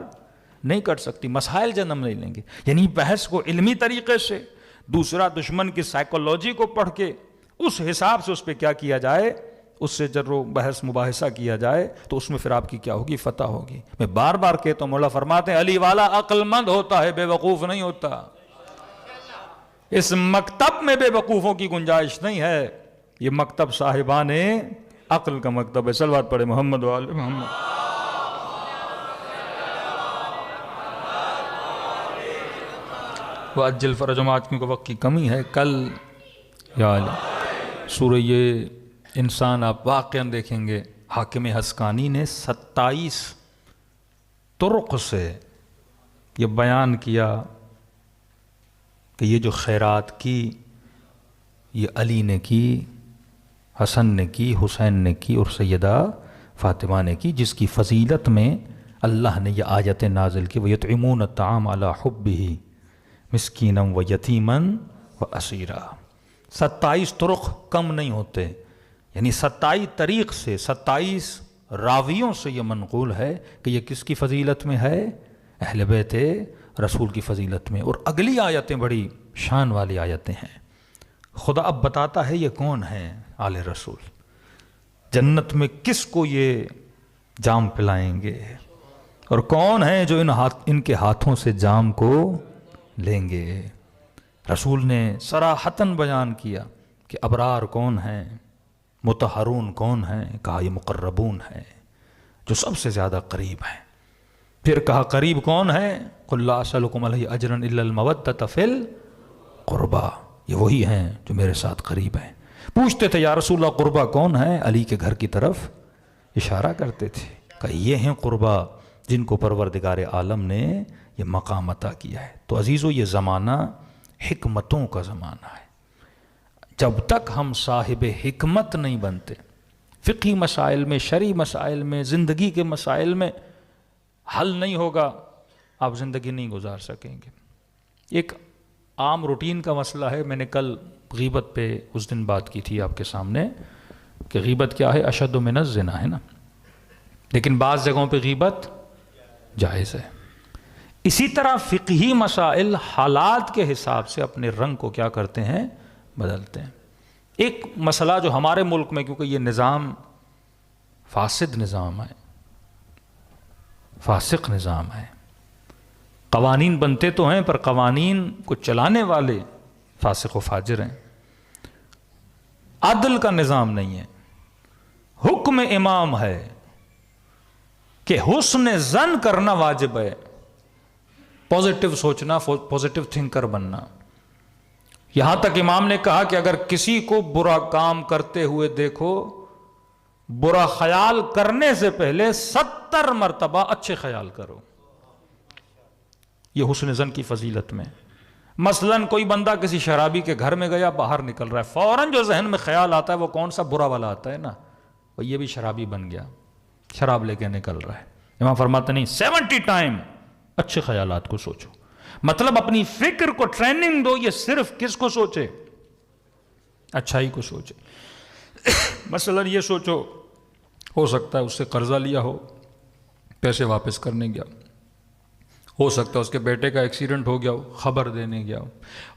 نہیں کر سکتی، مسائل جنم نہیں لیں گے۔ یعنی بحث کو علمی طریقے سے، دوسرا دشمن کی سائیکولوجی کو پڑھ کے اس حساب سے اس پہ کیا کیا جائے، اس سے جر و بحث مباحثہ کیا جائے، تو اس میں پھر آپ کی کیا ہوگی؟ فتح ہوگی۔ میں بار بار کہتا ہوں، مولا فرماتے ہیں علی والا عقل مند ہوتا ہے، بے وقوف نہیں ہوتا۔ اس مکتب میں بے وقوفوں کی گنجائش نہیں ہے، یہ مکتب صاحبان عقل کا مکتب ہے۔ صلوات پڑھے محمد و آل محمد۔ وَأَجِّلْ فَرَجَهُمْ، آج کیونکہ وقت کی کمی ہے، کل یا سورہ یہ انسان آپ واقعاً دیکھیں گے، حاکم حسکانی نے 27 طرق سے یہ بیان کیا کہ یہ جو خیرات کی یہ علی نے کی، حسن نے کی، حسین نے کی اور سیدہ فاطمہ نے کی، جس کی فضیلت میں اللہ نے یہ آیتیں نازل کی وَيُطْعِمُونَ الطَّعَامَ عَلَىٰ حُبِّهِ مِسْكِينًا وَيَتِيمًا وَأَسِيرًا۔ 27 طرق کم نہیں ہوتے، یعنی 27 طریق سے 27 راویوں سے یہ منقول ہے کہ یہ کس کی فضیلت میں ہے؟ اہل بیت رسول کی فضیلت میں۔ اور اگلی آیتیں بڑی شان والی آیتیں ہیں۔ خدا اب بتاتا ہے یہ کون ہیں آل رسول، جنت میں کس کو یہ جام پلائیں گے، اور کون ہیں جو ان کے ہاتھوں سے جام کو لیں گے۔ رسول نے صراحتاً بیان کیا کہ ابرار کون ہیں، مطہرون کون ہیں، کہا یہ مقربون ہیں جو سب سے زیادہ قریب ہیں۔ پھر کہا قریب کون ہے، قُلْ لَا أَسْأَلُكُمْ عَلَيْهِ أَجْرًا إِلَّا الْمَوَدَّةَ فِي الْقُرْبَى، یہ وہی ہیں جو میرے ساتھ قریب ہیں۔ پوچھتے تھے یا رسول اللہ قربا کون ہے، علی کے گھر کی طرف اشارہ کرتے تھے کہ یہ ہیں قربا جن کو پروردگار عالم نے یہ مقام عطا کیا ہے۔ تو عزیزو یہ زمانہ حکمتوں کا زمانہ ہے۔ جب تک ہم صاحب حکمت نہیں بنتے، فقہی مسائل میں، شرعی مسائل میں، زندگی کے مسائل میں حل نہیں ہوگا، آپ زندگی نہیں گزار سکیں گے۔ ایک عام روٹین کا مسئلہ ہے، میں نے کل غیبت پہ اس دن بات کی تھی آپ کے سامنے کہ غیبت کیا ہے، اشد من الزنا ہے نا، لیکن بعض جگہوں پہ غیبت جائز ہے۔ اسی طرح فقہی مسائل حالات کے حساب سے اپنے رنگ کو کیا کرتے ہیں، بدلتے ہیں۔ ایک مسئلہ جو ہمارے ملک میں، کیونکہ یہ نظام فاسد نظام ہے، فاسق نظام ہے، قوانین بنتے تو ہیں پر قوانین کو چلانے والے فاسق و فاجر ہیں، عدل کا نظام نہیں ہے۔ حکم امام ہے کہ حسن ظن کرنا واجب ہے، پازیٹیو سوچنا، پازیٹیو تھنکر بننا۔ یہاں تک امام نے کہا کہ اگر کسی کو برا کام کرتے ہوئے دیکھو، برا خیال کرنے سے پہلے 70 مرتبہ اچھے خیال کرو۔ یہ حسن ظن کی فضیلت میں۔ مثلاً کوئی بندہ کسی شرابی کے گھر میں گیا، باہر نکل رہا ہے، فوراً جو ذہن میں خیال آتا ہے وہ کون سا، برا والا آتا ہے نا، وہ یہ بھی شرابی بن گیا، شراب لے کے نکل رہا ہے۔ امام فرماتے نہیں، 70 ٹائم اچھے خیالات کو سوچو۔ مطلب اپنی فکر کو ٹریننگ دو، یہ صرف کس کو سوچے، اچھائی کو سوچے۔ مثلا یہ سوچو، ہو سکتا ہے اس سے قرضہ لیا ہو، پیسے واپس کرنے گیا، ہو سکتا ہے اس کے بیٹے کا ایکسیڈنٹ ہو گیا ہو، خبر دینے گیا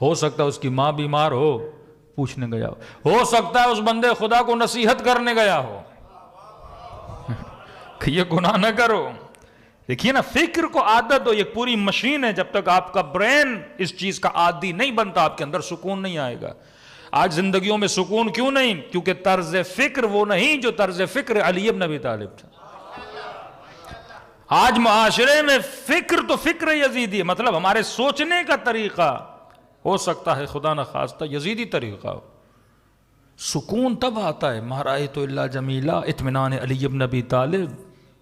ہو سکتا ہے اس کی ماں بیمار ہو، پوچھنے گیا ہو سکتا ہے اس بندے خدا کو نصیحت کرنے گیا ہو کہ یہ گناہ نہ کرو۔ دیکھیے نا، فکر کو عادت ہو، یہ پوری مشین ہے، جب تک آپ کا برین اس چیز کا عادی نہیں بنتا آپ کے اندر سکون نہیں آئے گا۔ آج زندگیوں میں سکون کیوں نہیں؟ کیونکہ طرز فکر وہ نہیں جو طرز فکر علی ابن ابی طالب تھا۔ آج معاشرے میں فکر تو فکر یزیدی ہے، مطلب ہمارے سوچنے کا طریقہ ہو سکتا ہے خدا نہ خواستہ یزیدی طریقہ ہو۔ سکون تب آتا ہے ما رأیت الا جمیلا، اطمینان علی ابن ابی طالب۔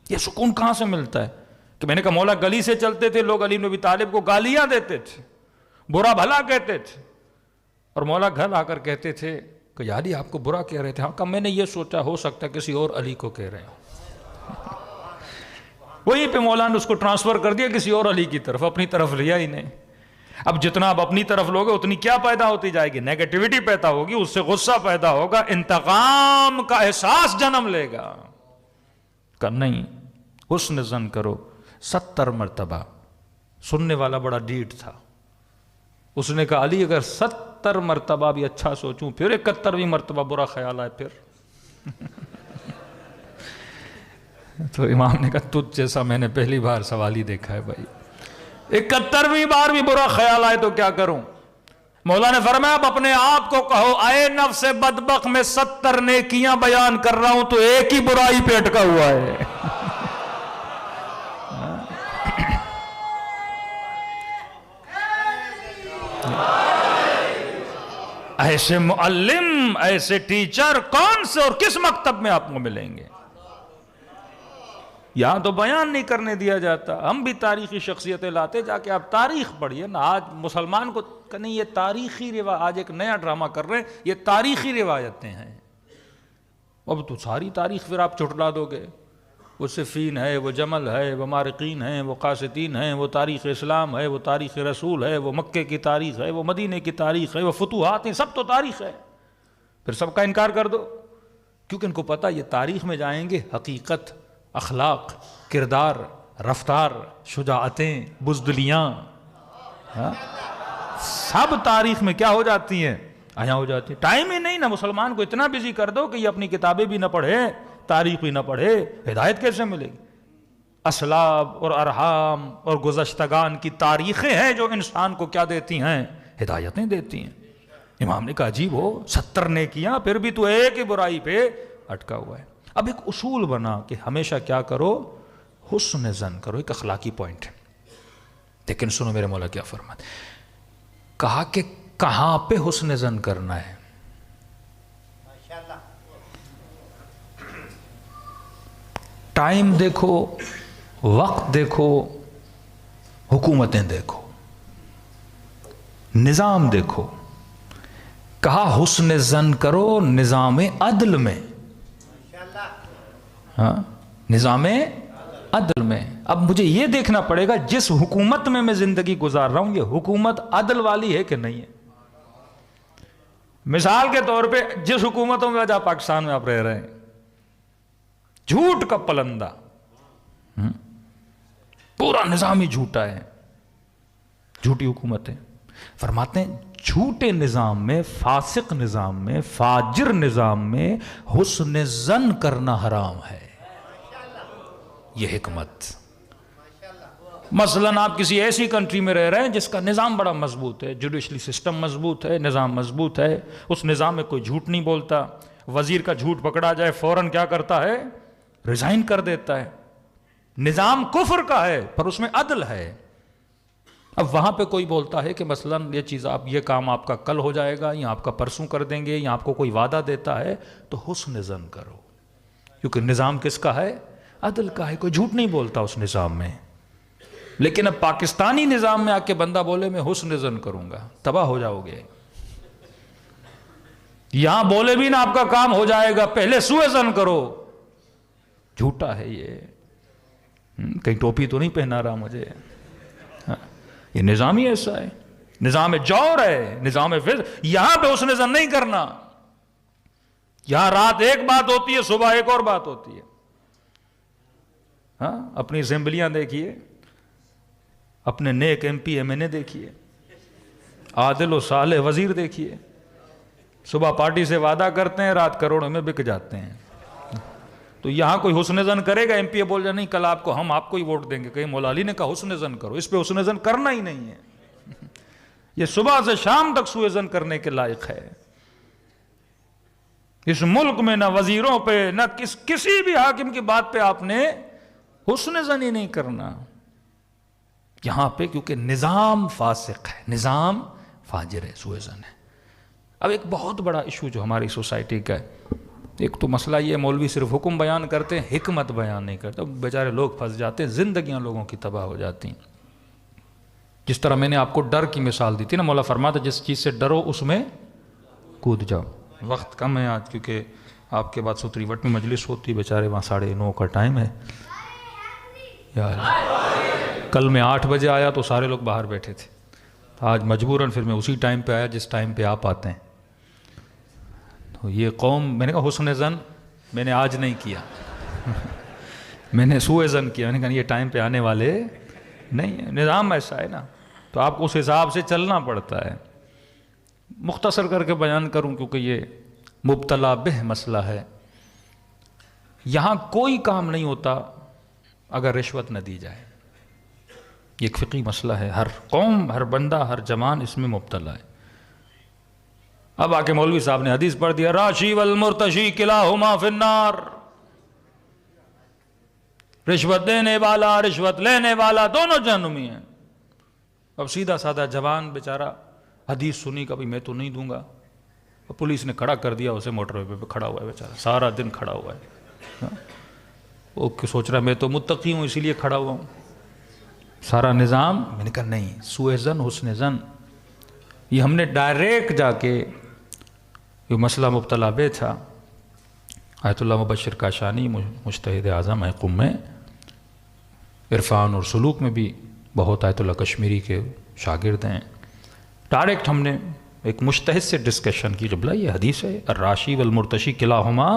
یہ سکون کہاں سے ملتا ہے؟ کہ میں نے کہا مولا گلی سے چلتے تھے، لوگ علی ابن ابی طالب کو گالیاں دیتے تھے، برا بھلا کہتے تھے، اور مولا گھر آ کر کہتے تھے کہ یا علی آپ کو برا کہہ رہے تھے؟ ہاں، کہ میں نے یہ سوچا ہو سکتا ہے کسی اور علی کو کہہ رہے ہیں۔ وہیں پہ مولا نے اس کو ٹرانسفر کر دیا کسی اور علی کی طرف، اپنی طرف لیا ہی نہیں۔ اب جتنا آپ اپنی طرف لوگے اتنی کیا پیدا ہوتی جائے گی، نیگیٹیوٹی پیدا ہوگی، اس سے غصہ پیدا ہوگا، انتقام کا احساس جنم لے گا۔ کہ نہیں، حسن ظن کرو 70 مرتبہ۔ سننے والا بڑا ڈیٹ تھا، اس نے کہا علی اگر 70 مرتبہ بھی اچھا سوچوں، پھر 71ویں مرتبہ برا خیال آئے پھر تو امام نے کہا تجھ جیسا میں نے پہلی بار سوال ہی دیکھا ہے بھائی، 71ویں بار بھی برا خیال آئے تو کیا کروں؟ مولا نے فرمایا اب اپنے آپ کو کہو اے نفس بدبخت، میں 70 نیکیاں بیان کر رہا ہوں تو ایک ہی برائی پہ اٹکا ہوا ہے۔ ایسے معلم، ایسے ٹیچر کون سے اور کس مکتب میں آپ کو ملیں گے؟ یہاں تو بیان نہیں کرنے دیا جاتا۔ ہم بھی تاریخی شخصیتیں لاتے، جا کے آپ تاریخ پڑھیے نا۔ آج مسلمان کو کہ نہیں یہ تاریخی روایت، آج ایک نیا ڈرامہ کر رہے ہیں، یہ تاریخی روایتیں ہیں۔ اب تو ساری تاریخ پھر آپ چٹلا دو گے. وہ صفین ہے، وہ جمل ہے، وہ مارقین ہیں، وہ قاسطین ہیں، وہ تاریخ اسلام ہے، وہ تاریخ رسول ہے، وہ مکے کی تاریخ ہے، وہ مدینے کی تاریخ ہے، وہ فتوحات ہیں، سب تو تاریخ ہے. پھر سب کا انکار کر دو، کیونکہ ان کو پتہ یہ تاریخ میں جائیں گے حقیقت، اخلاق، کردار، رفتار، شجاعتیں، بزدلیاں سب تاریخ میں کیا ہو جاتی ہیں؟ آیا ہو جاتی ہیں. ٹائم ہی نہیں نا. مسلمان کو اتنا بزی کر دو کہ یہ اپنی کتابیں بھی نہ پڑھے، تاریخ بھی نہ پڑھے، ہدایت کیسے ملے گی؟ اسلاب اور ارحام اور گزشتگان کی تاریخیں ہیں جو انسان کو کیا دیتی ہیں؟ ہدایتیں دیتی ہیں. امام نے کہا عجیب ہو، 70 نیکیاں پھر بھی تو ایک ہی برائی پہ اٹکا ہوا ہے. اب ایک اصول بنا کہ ہمیشہ کیا کرو؟ حسن ظن کرو. ایک اخلاقی پوائنٹ ہے. لیکن سنو میرے مولا کیا فرماتے، کہا کہ کہاں پہ حسن ظن کرنا ہے؟ ٹائم دیکھو، وقت دیکھو، حکومتیں دیکھو، نظام دیکھو. کہا حسن ظن کرو نظام عدل میں. ہاں، نظام عدل میں. اب مجھے یہ دیکھنا پڑے گا جس حکومت میں زندگی گزار رہا ہوں یہ حکومت عدل والی ہے کہ نہیں ہے. مثال کے طور پہ جس حکومتوں میں وجہ پاکستان میں آپ رہ رہے ہیں، جھوٹ کا پلندہ، پورا نظام ہی جھوٹا ہے، جھوٹی حکومتیں. فرماتے ہیں جھوٹے نظام میں، فاسق نظام میں، فاجر نظام میں حسن ظن کرنا حرام ہے. یہ حکمت. مثلاً آپ کسی ایسی کنٹری میں رہ رہے ہیں جس کا نظام بڑا مضبوط ہے، جوڈیشلی سسٹم مضبوط ہے، نظام مضبوط ہے، اس نظام میں کوئی جھوٹ نہیں بولتا. وزیر کا جھوٹ پکڑا جائے فوراً کیا کرتا ہے؟ ریزائن کر دیتا ہے. نظام کفر کا ہے پر اس میں عدل ہے. اب وہاں پہ کوئی بولتا ہے کہ مثلاً یہ چیز آپ، یہ کام آپ کا کل ہو جائے گا یا آپ کا پرسوں کر دیں گے یا آپ کو کوئی وعدہ دیتا ہے، تو حسن ظن کرو، کیونکہ نظام کس کا ہے؟ عدل کا ہے. کوئی جھوٹ نہیں بولتا اس نظام میں. لیکن اب پاکستانی نظام میں آ کے بندہ بولے میں حسن ظن کروں گا، تباہ ہو جاؤ گے. یہاں بولے بھی نا آپ کا کام ہو جائے گا، پہلے سوء ظن کرو. جھوٹا ہے یہ. کہیں ٹوپی تو نہیں پہنا رہا مجھے. یہ نظام ہی ایسا ہے، نظام جور ہے، نظام فضل. یہاں پہ حسن ظن نہیں کرنا. یہاں رات ایک بات ہوتی ہے، صبح ایک اور بات ہوتی ہے. ہاں، اپنی اسمبلیاں دیکھیے، اپنے نیک ایم پی ایم این اے دیکھیے، عادل و صالح وزیر دیکھیے. صبح پارٹی سے وعدہ کرتے ہیں، رات کروڑوں میں بک جاتے ہیں. تو یہاں کوئی حسن ظن کرے گا؟ ایم پی اے بول جائے نہیں کل آپ کو ہم آپ کو ہی ووٹ دیں گے. کہیں مولا علی نے کہا حسن ظن کرو، اس پہ حسن ظن کرنا ہی نہیں ہے. یہ صبح سے شام تک سوء ظن کرنے کے لائق ہے. اس ملک میں نہ وزیروں پہ نہ کسی بھی حاکم کی بات پہ آپ نے حسن ظن ہی نہیں کرنا یہاں پہ، کیونکہ نظام فاسق ہے، نظام فاجر ہے، سوء ظن ہے. اب ایک بہت بڑا ایشو جو ہماری سوسائٹی کا ہے، ایک تو مسئلہ یہ مولوی صرف حکم بیان کرتے ہیں، حکمت بیان نہیں کرتے. بیچارے لوگ پھنس جاتے ہیں، زندگیاں لوگوں کی تباہ ہو جاتی ہیں. جس طرح میں نے آپ کو ڈر کی مثال دی تھی نا، مولا فرماتا جس چیز سے ڈرو اس میں کود جاؤ. وقت کم ہے آج، کیونکہ آپ کے بعد ستری وٹ میں مجلس ہوتی، بیچارے وہاں 9:30 کا ٹائم ہے. یار کل میں 8 بجے آیا تو سارے لوگ باہر بیٹھے تھے. آج مجبوراً پھر میں اسی ٹائم پہ آیا جس ٹائم پہ آپ آتے ہیں. تو یہ قوم، میں نے کہا حسن ظن میں نے آج نہیں کیا میں نے سوء ظن کیا. میں نے کہا یہ ٹائم پہ آنے والے نہیں ہیں. نظام ایسا ہے نا، تو آپ کو اس حساب سے چلنا پڑتا ہے. مختصر کر کے بیان کروں کیونکہ یہ مبتلا بہ مسئلہ ہے. یہاں کوئی کام نہیں ہوتا اگر رشوت نہ دی جائے. یہ ایک فقہی مسئلہ ہے. ہر قوم، ہر بندہ، ہر جوان اس میں مبتلا ہے. اب آ کے مولوی صاحب نے حدیث پڑھ دیا، راشی والمرتشی کلاہما فی النار. رشوت دینے والا، رشوت لینے والا دونوں جہنمی ہیں. اب سیدھا سادہ جوان بیچارہ حدیث سنی، کبھی میں تو نہیں دوں گا. پولیس نے کھڑا کر دیا اسے، موٹر وے پہ کھڑا ہوا ہے بیچارہ، سارا دن کھڑا ہوا ہے. وہ سوچ رہا میں تو متقی ہوں اسی لیے کھڑا ہوا ہوں. سارا نظام. میں نے کہا نہیں، سوء ظن حسن ظن یہ ہم نے ڈائریکٹ جا کے، یہ مسئلہ مبتلا بے تھا، آیت اللہ مبشر کاشانی مجتہد اعظم ہیں، قم میں عرفان اور سلوک میں بھی بہت آیت اللہ کشمیری کے شاگرد ہیں. ڈائریکٹ ہم نے ایک مجتہد سے ڈسکشن کی، قبلہ یہ حدیث ہے الراشی والمرتشی کلاہما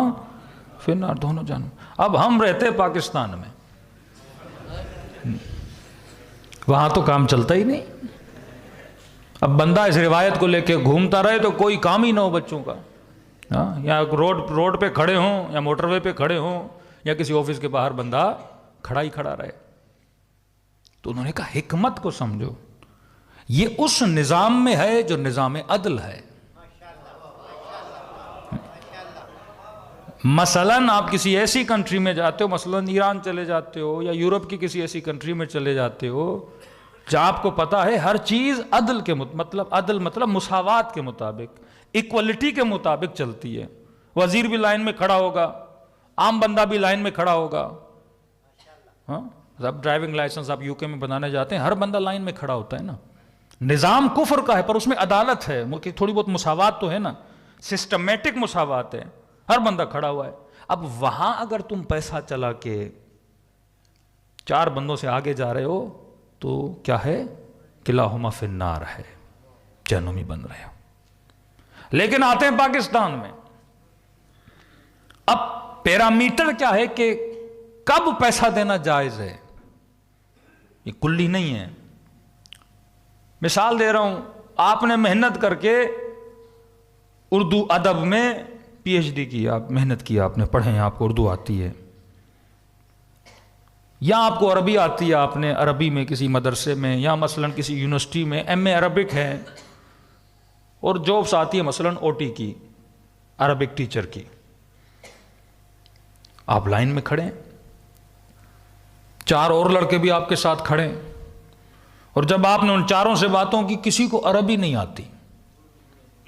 فی النار، دونوں جانب. اب ہم رہتے پاکستان میں، وہاں تو کام چلتا ہی نہیں. اب بندہ اس روایت کو لے کے گھومتا رہے تو کوئی کام ہی نہ ہو بچوں کا. یا روڈ پہ کھڑے ہوں یا موٹر وے پہ کھڑے ہوں یا کسی آفس کے باہر بندہ کھڑا ہی کھڑا رہے. تو انہوں نے کہا حکمت کو سمجھو، یہ اس نظام میں ہے جو نظام عدل ہے. مثلاً آپ کسی ایسی کنٹری میں جاتے ہو، مثلاً ایران چلے جاتے ہو یا یورپ کی کسی ایسی کنٹری میں چلے جاتے ہو جہاں آپ کو پتا ہے ہر چیز عدل کے عدل مطلب مساوات کے مطابق، ایکوالٹی کے مطابق چلتی ہے. وزیر بھی لائن میں کھڑا ہوگا، عام بندہ بھی لائن میں کھڑا ہوگا. ہاں، اب ڈرائیونگ لائسنس آپ یو کے میں بنانے جاتے ہیں، ہر بندہ لائن میں کھڑا ہوتا ہے نا. نظام کفر کا ہے پر اس میں عدالت ہے، تھوڑی بہت مساوات تو ہے نا، سسٹمیٹک مساوات ہے، ہر بندہ کھڑا ہوا ہے. اب وہاں اگر تم پیسہ چلا کے 4 بندوں سے آگے جا رہے ہو تو کیا ہے؟ کلاہما فی النار ہے، جہنم میں بن رہے ہو. لیکن آتے ہیں پاکستان میں، اب پیرامیٹر کیا ہے کہ کب پیسہ دینا جائز ہے، یہ کلی نہیں ہے. مثال دے رہا ہوں، آپ نے محنت کر کے اردو ادب میں پی ایچ ڈی کی، آپ محنت کی، آپ نے پڑھے، آپ کو اردو آتی ہے، یا آپ کو عربی آتی ہے، آپ نے عربی میں کسی مدرسے میں یا مثلاً کسی یونیورسٹی میں ایم اے عربک ہے، اور جابس آتی ہے مثلاً او ٹی کی، عربک ٹیچر کی. آپ لائن میں کھڑے ہیں، 4 اور لڑکے بھی آپ کے ساتھ کھڑے ہیں، اور جب آپ نے ان 4 سے باتوں کی، کسی کو عربی نہیں آتی،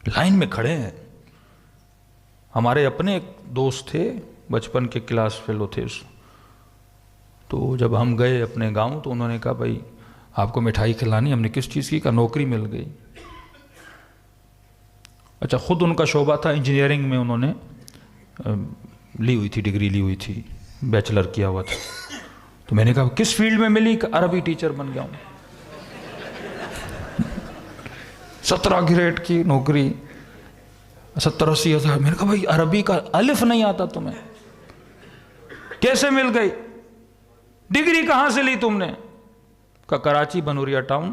لائن میں کھڑے ہیں. ہمارے اپنے ایک دوست تھے، بچپن کے کلاس فیلو تھے، تو جب ہم گئے اپنے گاؤں تو انہوں نے کہا بھائی آپ کو مٹھائی کھلانی. ہم نے کس چیز کی؟ کہا نوکری مل گئی. اچھا، خود ان کا شعبہ تھا انجینئرنگ میں، انہوں نے لی ہوئی تھی، ڈگری لی ہوئی تھی، بیچلر کیا ہوا تھا. تو میں نے کہا کس فیلڈ میں ملی؟ کہ عربی ٹیچر بن گیا ہوں. 17 گریڈ کی نوکری، 70-80 ہزار. میں نے کہا بھائی عربی کا الف نہیں آتا تمہیں، کیسے مل گئی؟ ڈگری کہاں سے لی تم نے؟ کہا کراچی بنوریا ٹاؤن،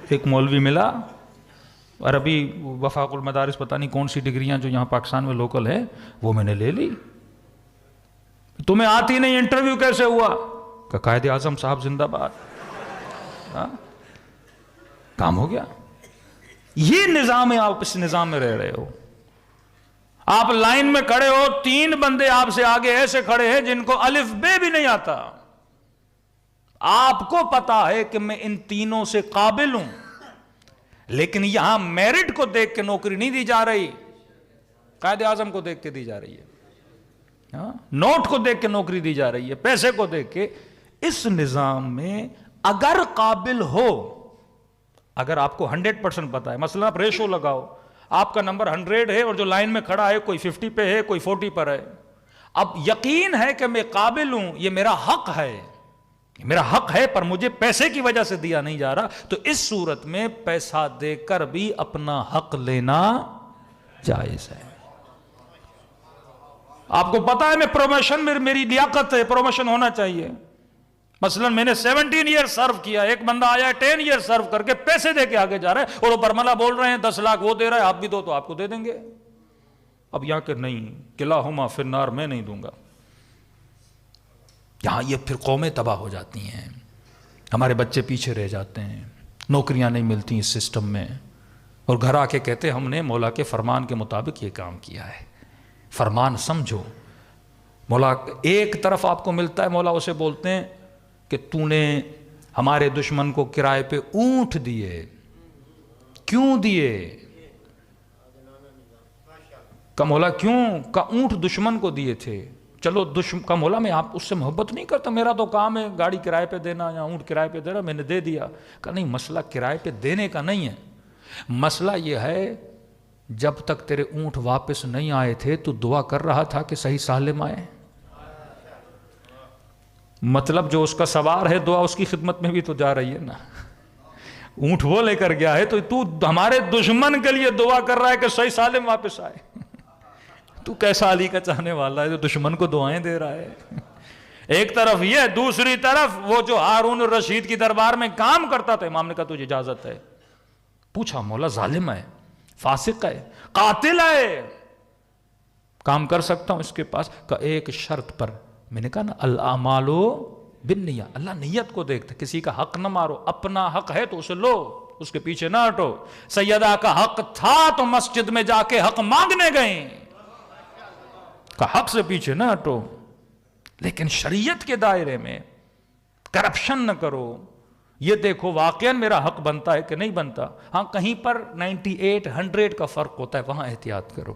ایک مولوی ملا، عربی وفاق المدارس، پتہ نہیں کون سی ڈگریاں جو یہاں پاکستان میں لوکل ہے، وہ میں نے لے لی. تمہیں آتی نہیں، انٹرویو کیسے ہوا؟ کہ قائد اعظم صاحب زندہ باد. کام ہو گیا. یہ نظام ہے، آپ اس نظام میں رہ رہے ہو. آپ لائن میں کھڑے ہو، 3 بندے آپ سے آگے ایسے کھڑے ہیں جن کو الف بے بھی نہیں آتا. آپ کو پتا ہے کہ میں ان تینوں سے قابل ہوں، لیکن یہاں میرٹ کو دیکھ کے نوکری نہیں دی جا رہی، قائد اعظم کو دیکھ کے دی جا رہی ہے، نوٹ کو دیکھ کے نوکری دی جا رہی ہے، پیسے کو دیکھ کے. اس نظام میں اگر قابل ہو، اگر آپ کو 100% پتا ہے، مثلا آپ ریشو لگاؤ، آپ کا نمبر 100 ہے اور جو لائن میں کھڑا ہے کوئی 50 پہ ہے، کوئی 40 پر ہے، اب یقین ہے کہ میں قابل ہوں، یہ میرا حق ہے، میرا حق ہے، پر مجھے پیسے کی وجہ سے دیا نہیں جا رہا، تو اس صورت میں پیسہ دے کر بھی اپنا حق لینا جائز ہے. آپ کو پتا ہے میں پروموشن میں میری لیاقت ہے، پروموشن ہونا چاہیے. مثلا میں نے 17 ایئر سرو کیا، ایک بندہ آیا ہے 10 ایئر سرو کر کے پیسے دے کے آگے جا رہا ہے، اور وہ برملا بول رہے ہیں 10 لاکھ وہ دے رہا ہے، آپ بھی دو تو آپ کو دے دیں گے. اب یہاں کہ نہیں، کلاہما فی النار، میں نہیں دوں گا. یہاں یہ پھر قومیں تباہ ہو جاتی ہیں، ہمارے بچے پیچھے رہ جاتے ہیں، نوکریاں نہیں ملتی اس سسٹم میں، اور گھر آ کے کہتے ہم نے مولا کے فرمان کے مطابق یہ کام کیا ہے. فرمان سمجھو، مولا ایک طرف آپ کو ملتا ہے، مولا اسے بولتے ہیں کہ تو نے ہمارے دشمن کو کرائے پہ اونٹ دیے، کیوں دیے؟ کہ مولا کیوں؟ کہ اونٹ دشمن کو دیے تھے. چلو کا مولا میں آپ اس سے محبت نہیں کرتا، میرا تو کام ہے گاڑی کرائے پہ دینا یا اونٹ کرائے پہ دینا، میں نے دے دیا. کہ نہیں، مسئلہ کرائے پہ دینے کا نہیں ہے، مسئلہ یہ ہے جب تک تیرے اونٹ واپس نہیں آئے تھے تو دعا کر رہا تھا کہ صحیح سالم آئے. مطلب جو اس کا سوار ہے دعا اس کی خدمت میں بھی تو جا رہی ہے نا. اونٹ وہ لے کر گیا ہے تو ہمارے دشمن کے لیے دعا کر رہا ہے کہ صحیح سالم واپس آئے. تو کیسا علی کا چاہنے والا ہے جو دشمن کو دعائیں دے رہا ہے. ایک طرف یہ, دوسری طرف وہ جو ہارون الرشید کی دربار میں کام کرتا تھا. امام نے کہا تجھے اجازت ہے؟ پوچھا مولا ظالم ہے, فاسق ہے, قاتل ہے, کام کر سکتا ہوں اس کے پاس؟ کہ ایک شرط پر. میں نے کہا نا الاعمال بالنیہ, اللہ نیت کو دیکھتا. کسی کا حق نہ مارو, اپنا حق ہے تو اسے لو, اس کے پیچھے نہ ہٹو. سیدہ کا حق تھا تو مسجد میں جا کے حق مانگنے گئے, کہ حق سے پیچھے نہ ہٹو. لیکن شریعت کے دائرے میں کرپشن نہ کرو. یہ دیکھو واقعاً میرا حق بنتا ہے کہ نہیں بنتا. ہاں کہیں پر 98-100 کا فرق ہوتا ہے, وہاں احتیاط کرو.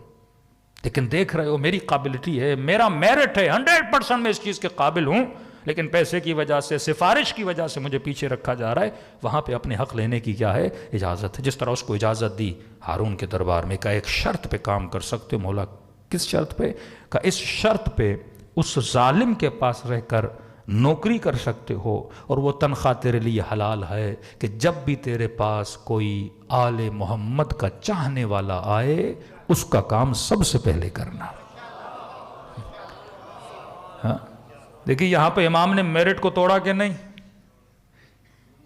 لیکن دیکھ رہے ہو میری قابلٹی ہے, میرا میرٹ ہے, 100% میں اس چیز کے قابل ہوں, لیکن پیسے کی وجہ سے, سفارش کی وجہ سے مجھے پیچھے رکھا جا رہا ہے. وہاں پہ اپنے حق لینے کی کیا ہے؟ اجازت ہے. جس طرح اس کو اجازت دی ہارون کے دربار میں, کہ ایک شرط پہ کام کر سکتے ہو. مولا کس شرط پہ؟ کہ اس شرط پہ اس ظالم کے پاس رہ کر نوکری کر سکتے ہو, اور وہ تنخواہ تیرے لیے حلال ہے کہ جب بھی تیرے پاس کوئی آل محمد کا چاہنے والا آئے اس کا کام سب سے پہلے کرنا. ہاں دیکھیے یہاں پہ امام نے میرٹ کو توڑا کہ نہیں.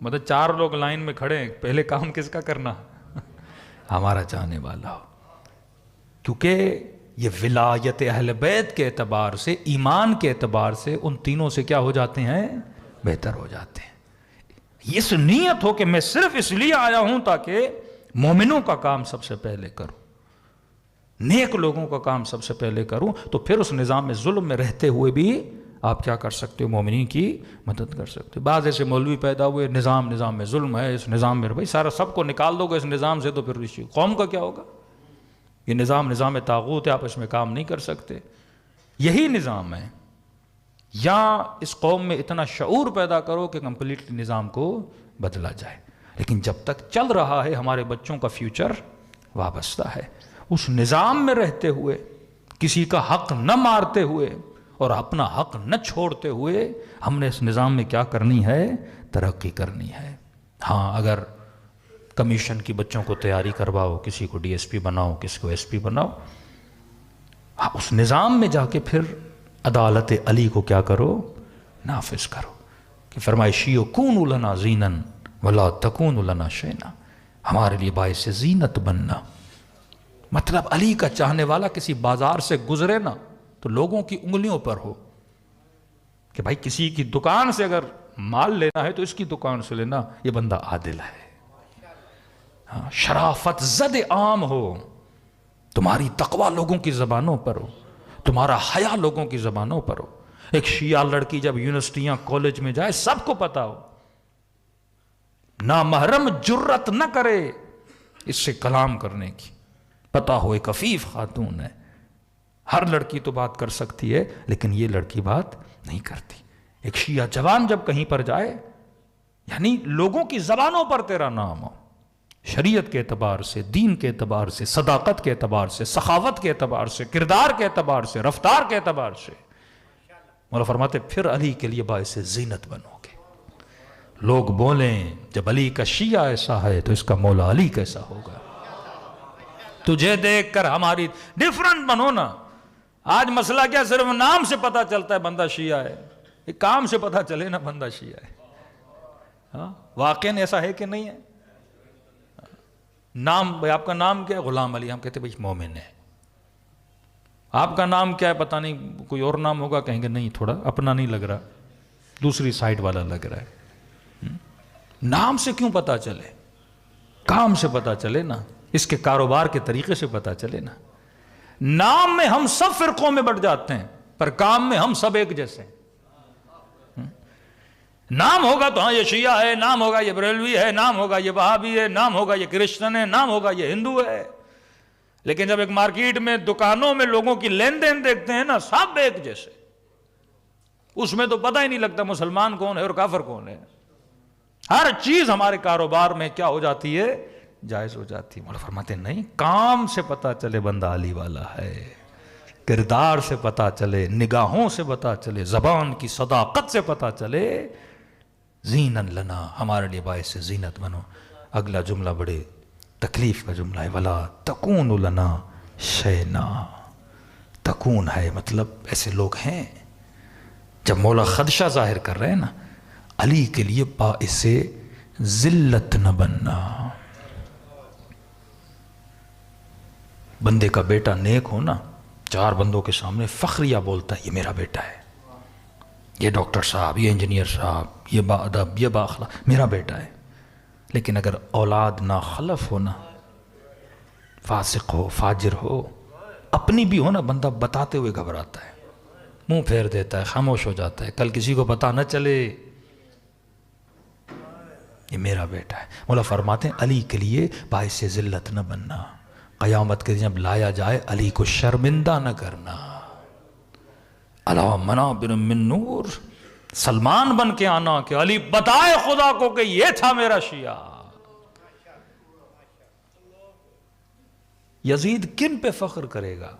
مطلب 4 لوگ لائن میں کھڑے ہیں, پہلے کام کس کا کرنا؟ ہمارا چاہنے والا ہو. کیونکہ یہ ولایت اہل بیت کے اعتبار سے, ایمان کے اعتبار سے ان تینوں سے کیا ہو جاتے ہیں؟ بہتر ہو جاتے ہیں. اس نیت ہو کہ میں صرف اس لیے آیا ہوں تاکہ مومنوں کا کام سب سے پہلے کروں, نیک لوگوں کا کام سب سے پہلے کروں, تو پھر اس نظام میں ظلم میں رہتے ہوئے بھی آپ کیا کر سکتے ہو؟ مومنین کی مدد کر سکتے ہو. بعض ایسے مولوی پیدا ہوئے, نظام میں ظلم ہے, اس نظام میں بھائی سارا سب کو نکال دو گے اس نظام سے تو پھر قوم کا کیا ہوگا؟ یہ نظام طاغوت ہے, آپ اس میں کام نہیں کر سکتے. یہی نظام ہے. یا اس قوم میں اتنا شعور پیدا کرو کہ کمپلیٹلی نظام کو بدلا جائے. لیکن جب تک چل رہا ہے ہمارے بچوں کا فیوچر وابستہ ہے. اس نظام میں رہتے ہوئے, کسی کا حق نہ مارتے ہوئے اور اپنا حق نہ چھوڑتے ہوئے, ہم نے اس نظام میں کیا کرنی ہے؟ ترقی کرنی ہے. ہاں اگر کمیشن کی بچوں کو تیاری کرواؤ, کسی کو ڈی ایس پی بناؤ, کسی کو ایس پی بناؤ, اس نظام میں جا کے پھر عدالت علی کو کیا کرو؟ نافذ کرو. کہ فرمائے شیعو کونوا لنا زینا ولا تکونوا لنا شینا, ہمارے لیے باعث زینت بننا. مطلب علی کا چاہنے والا کسی بازار سے گزرے نا تو لوگوں کی انگلیوں پر ہو کہ بھائی کسی کی دکان سے اگر مال لینا ہے تو اس کی دکان سے لینا, یہ بندہ عادل ہے. شرافت زد عام ہو, تمہاری تقوی لوگوں کی زبانوں پر ہو, تمہارا حیا لوگوں کی زبانوں پر ہو. ایک شیعہ لڑکی جب یونیورسٹیاں کالج میں جائے سب کو پتا ہو, نامحرم جرت نہ کرے اس سے کلام کرنے کی, پتا ہو ایک عفیف خاتون ہے. ہر لڑکی تو بات کر سکتی ہے لیکن یہ لڑکی بات نہیں کرتی. ایک شیعہ جوان جب کہیں پر جائے, یعنی لوگوں کی زبانوں پر تیرا نام ہو, شریعت کے اعتبار سے, دین کے اعتبار سے, صداقت کے اعتبار سے, سخاوت کے اعتبار سے, کردار کے اعتبار سے, رفتار کے اعتبار سے. مولا فرماتے پھر علی کے لیے باعث زینت بنو گے. لوگ بولیں جب علی کا شیعہ ایسا ہے تو اس کا مولا علی کیسا ہوگا. تجھے دیکھ کر ہماری ڈیفرنٹ بنو نا. آج مسئلہ کیا, صرف نام سے پتا چلتا ہے بندہ شیعہ ہے, ایک کام سے پتا چلے نا بندہ شیعہ ہے. ہاں واقعاً ایسا ہے کہ نہیں ہے؟ نام, بھائی آپ کا نام کیا ہے؟ غلام علی. ہم کہتے ہیں بھائی مومن ہے. آپ کا نام کیا ہے؟ پتہ نہیں, کوئی اور نام ہوگا, کہیں گے نہیں تھوڑا اپنا نہیں لگ رہا, دوسری سائٹ والا لگ رہا ہے. نام سے کیوں پتا چلے؟ کام سے پتا چلے نا, اس کے کاروبار کے طریقے سے پتا چلے نا. نام میں ہم سب فرقوں میں بٹ جاتے ہیں پر کام میں ہم سب ایک جیسے ہیں. نام ہوگا تو ہاں یہ شیعہ ہے, نام ہوگا یہ بریلوی ہے, نام ہوگا یہ وہابی ہے, نام ہوگا یہ کرسچن ہے, نام ہوگا یہ ہندو ہے. لیکن جب ایک مارکیٹ میں دکانوں میں لوگوں کی لین دین دیکھتے ہیں نا, سب ایک جیسے, اس میں تو پتہ ہی نہیں لگتا مسلمان کون ہے اور کافر کون ہے. ہر چیز ہمارے کاروبار میں کیا ہو جاتی ہے؟ جائز ہو جاتی ہے۔ مولا فرماتے ہیں نہیں، کام سے پتہ چلے بندہ علی والا ہے، کردار سے پتہ چلے، نگاہوں سے پتہ چلے، زبان کی صداقت سے پتہ چلے، زینن لنا، ہمارے لیے باعث زینت بنو۔ اگلا جملہ بڑے تکلیف کا جملہ ہے، ولا تکون لنا شینا۔ تکون ہے مطلب ایسے لوگ ہیں، جب مولا خدشہ ظاہر کر رہے ہیں نا، علی کے لیے باعث ذلت نہ بننا۔ بندے کا بیٹا نیک ہو نا، چار بندوں کے سامنے فخریہ بولتا ہے یہ میرا بیٹا ہے، یہ ڈاکٹر صاحب، یہ انجینئر صاحب، یہ باادب، یہ بااخلاق، میرا بیٹا ہے۔ لیکن اگر اولاد ناخلف ہو نا، فاسق ہو، فاجر ہو، اپنی بھی ہو نا، بندہ بتاتے ہوئے گھبراتا ہے، منہ پھیر دیتا ہے، خاموش ہو جاتا ہے، کل کسی کو پتہ نہ چلے یہ میرا بیٹا ہے۔ مولا فرماتے ہیں علی کے لیے باعث ذلت نہ بننا، قیامت کے دن جب لایا جائے علی کو شرمندہ نہ کرنا۔ علی منابر من نور، سلمان بن کے آنا کہ علی بتائے خدا کو کہ یہ تھا میرا شیعہ۔ یزید کن پہ فخر کرے گا؟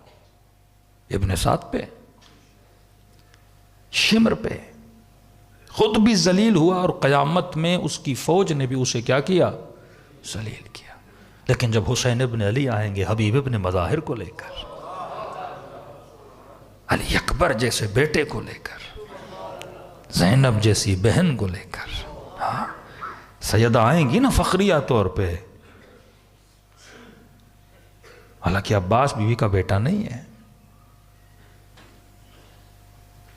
ابن سعد پہ، شمر پہ، خود بھی ذلیل ہوا اور قیامت میں اس کی فوج نے بھی اسے کیا کیا؟ ذلیل کیا۔ لیکن جب حسین ابن علی آئیں گے حبیب ابن مظاہر کو لے کر، علی اکبر جیسے بیٹے کو لے کر، زینب جیسی بہن کو لے کر، ہاں سیدہ آئیں گی نا فخریہ طور پہ، حالانکہ عباس بیوی کا بیٹا نہیں ہے،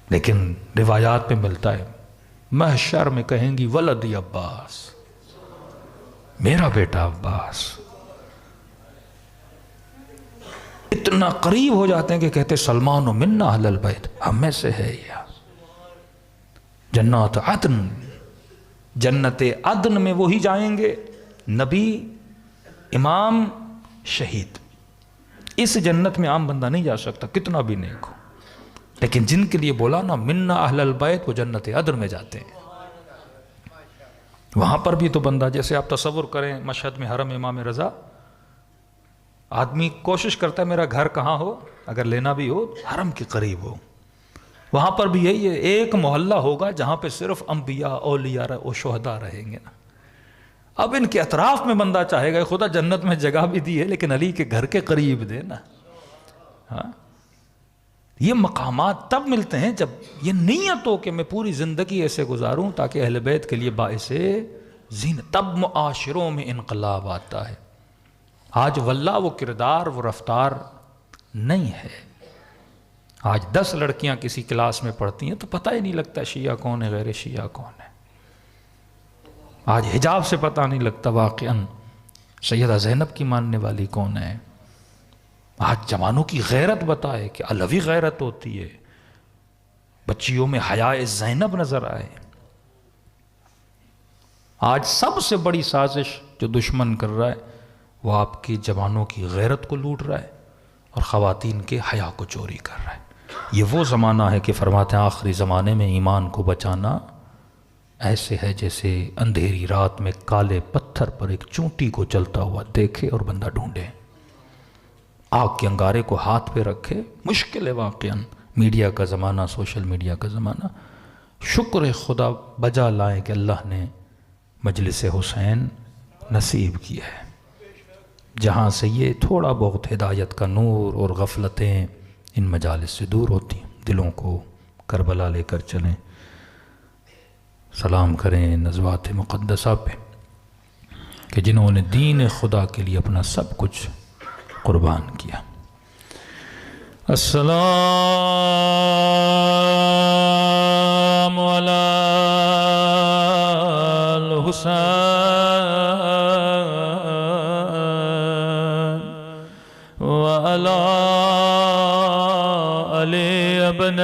لیکن روایات پہ ملتا ہے محشر میں کہیں گی ولدی عباس، میرا بیٹا عباس۔ اتنا قریب ہو جاتے ہیں کہ کہتے سلمان و منا اہل البیت، ہم میں سے ہے یہ۔ جنات عدن، جنت عدن میں وہی جائیں گے نبی، امام، شہید۔ اس جنت میں عام بندہ نہیں جا سکتا کتنا بھی نیک ہو، لیکن جن کے لیے بولا نا منا اہل البیت، وہ جنت عدن میں جاتے ہیں۔ وہاں پر بھی تو بندہ، جیسے آپ تصور کریں مشہد میں حرم امام رضا، آدمی کوشش کرتا ہے میرا گھر کہاں ہو، اگر لینا بھی ہو حرم کے قریب ہو۔ وہاں پر بھی یہی ہے، ایک محلہ ہوگا جہاں پہ صرف انبیاء، اولیاء اور شہداء رہیں گے نا۔ اب ان کے اطراف میں بندہ چاہے گا خدا جنت میں جگہ بھی دی ہے لیکن علی کے گھر کے قریب دے نا۔ ہاں یہ مقامات تب ملتے ہیں جب یہ نیت ہو کہ میں پوری زندگی ایسے گزاروں تاکہ اہل بیت کے لیے باعث زینت، تب معاشروں میں انقلاب آتا ہے۔ آج واللہ وہ کردار، وہ رفتار نہیں ہے۔ آج 10 لڑکیاں کسی کلاس میں پڑھتی ہیں تو پتہ ہی نہیں لگتا شیعہ کون ہے، غیر شیعہ کون ہے۔ آج حجاب سے پتہ نہیں لگتا واقعاً سیدہ زینب کی ماننے والی کون ہے۔ آج جوانوں کی غیرت بتائے کہ علوی غیرت ہوتی ہے، بچیوں میں حیاء زینب نظر آئے۔ آج سب سے بڑی سازش جو دشمن کر رہا ہے وہ آپ کی جوانوں کی غیرت کو لوٹ رہا ہے اور خواتین کے حیا کو چوری کر رہا ہے۔ یہ وہ زمانہ ہے کہ فرماتے ہیں آخری زمانے میں ایمان کو بچانا ایسے ہے جیسے اندھیری رات میں کالے پتھر پر ایک چونٹی کو چلتا ہوا دیکھے اور بندہ ڈھونڈے، آگ کے انگارے کو ہاتھ پہ رکھے۔ مشکل ہے واقعاً، میڈیا کا زمانہ، سوشل میڈیا کا زمانہ۔ شکر خدا بجا لائیں کہ اللہ نے مجلس حسین نصیب کیا ہے، جہاں سے یہ تھوڑا بہت ہدایت کا نور اور غفلتیں ان مجالس سے دور ہوتی ہیں۔ دلوں کو کربلا لے کر چلیں، سلام کریں نزوات مقدسہ پہ کہ جنہوں نے دین خدا کے لیے اپنا سب کچھ قربان کیا۔ السلام علی الحسین وعلی علی ابن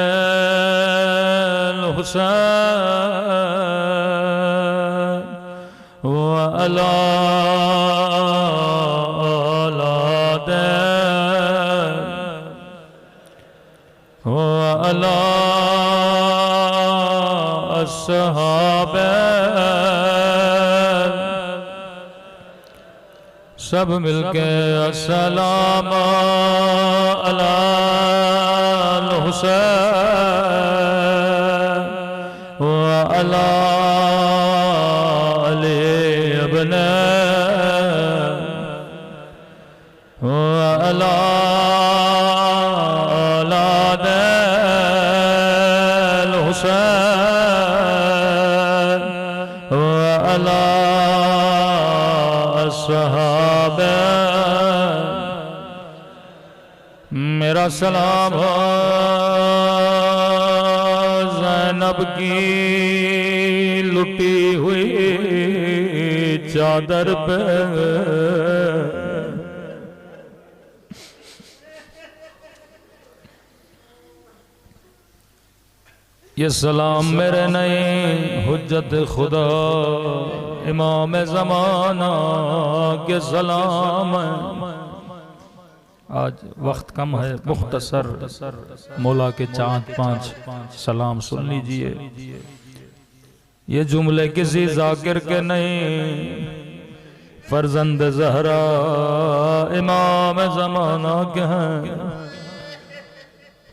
الحسین وعلی اولاد وعلی اصحاب سب مل کے السلام علی الحسین و علی علی ابن و علی اولاد الحسین و علی الصحابہ میرا سلام زینب کی لٹی ہوئی چادر پہ یہ سلام میرے نئے حجت خدا امام زمانہ کے سلام ہے۔ آج وقت کم ہے، مختصر مولا کے چاند 5 سلام سن لیجئے۔ یہ جملے کسی ذاکر کے نہیں، فرزند زہرا امام زمانہ کے ہیں۔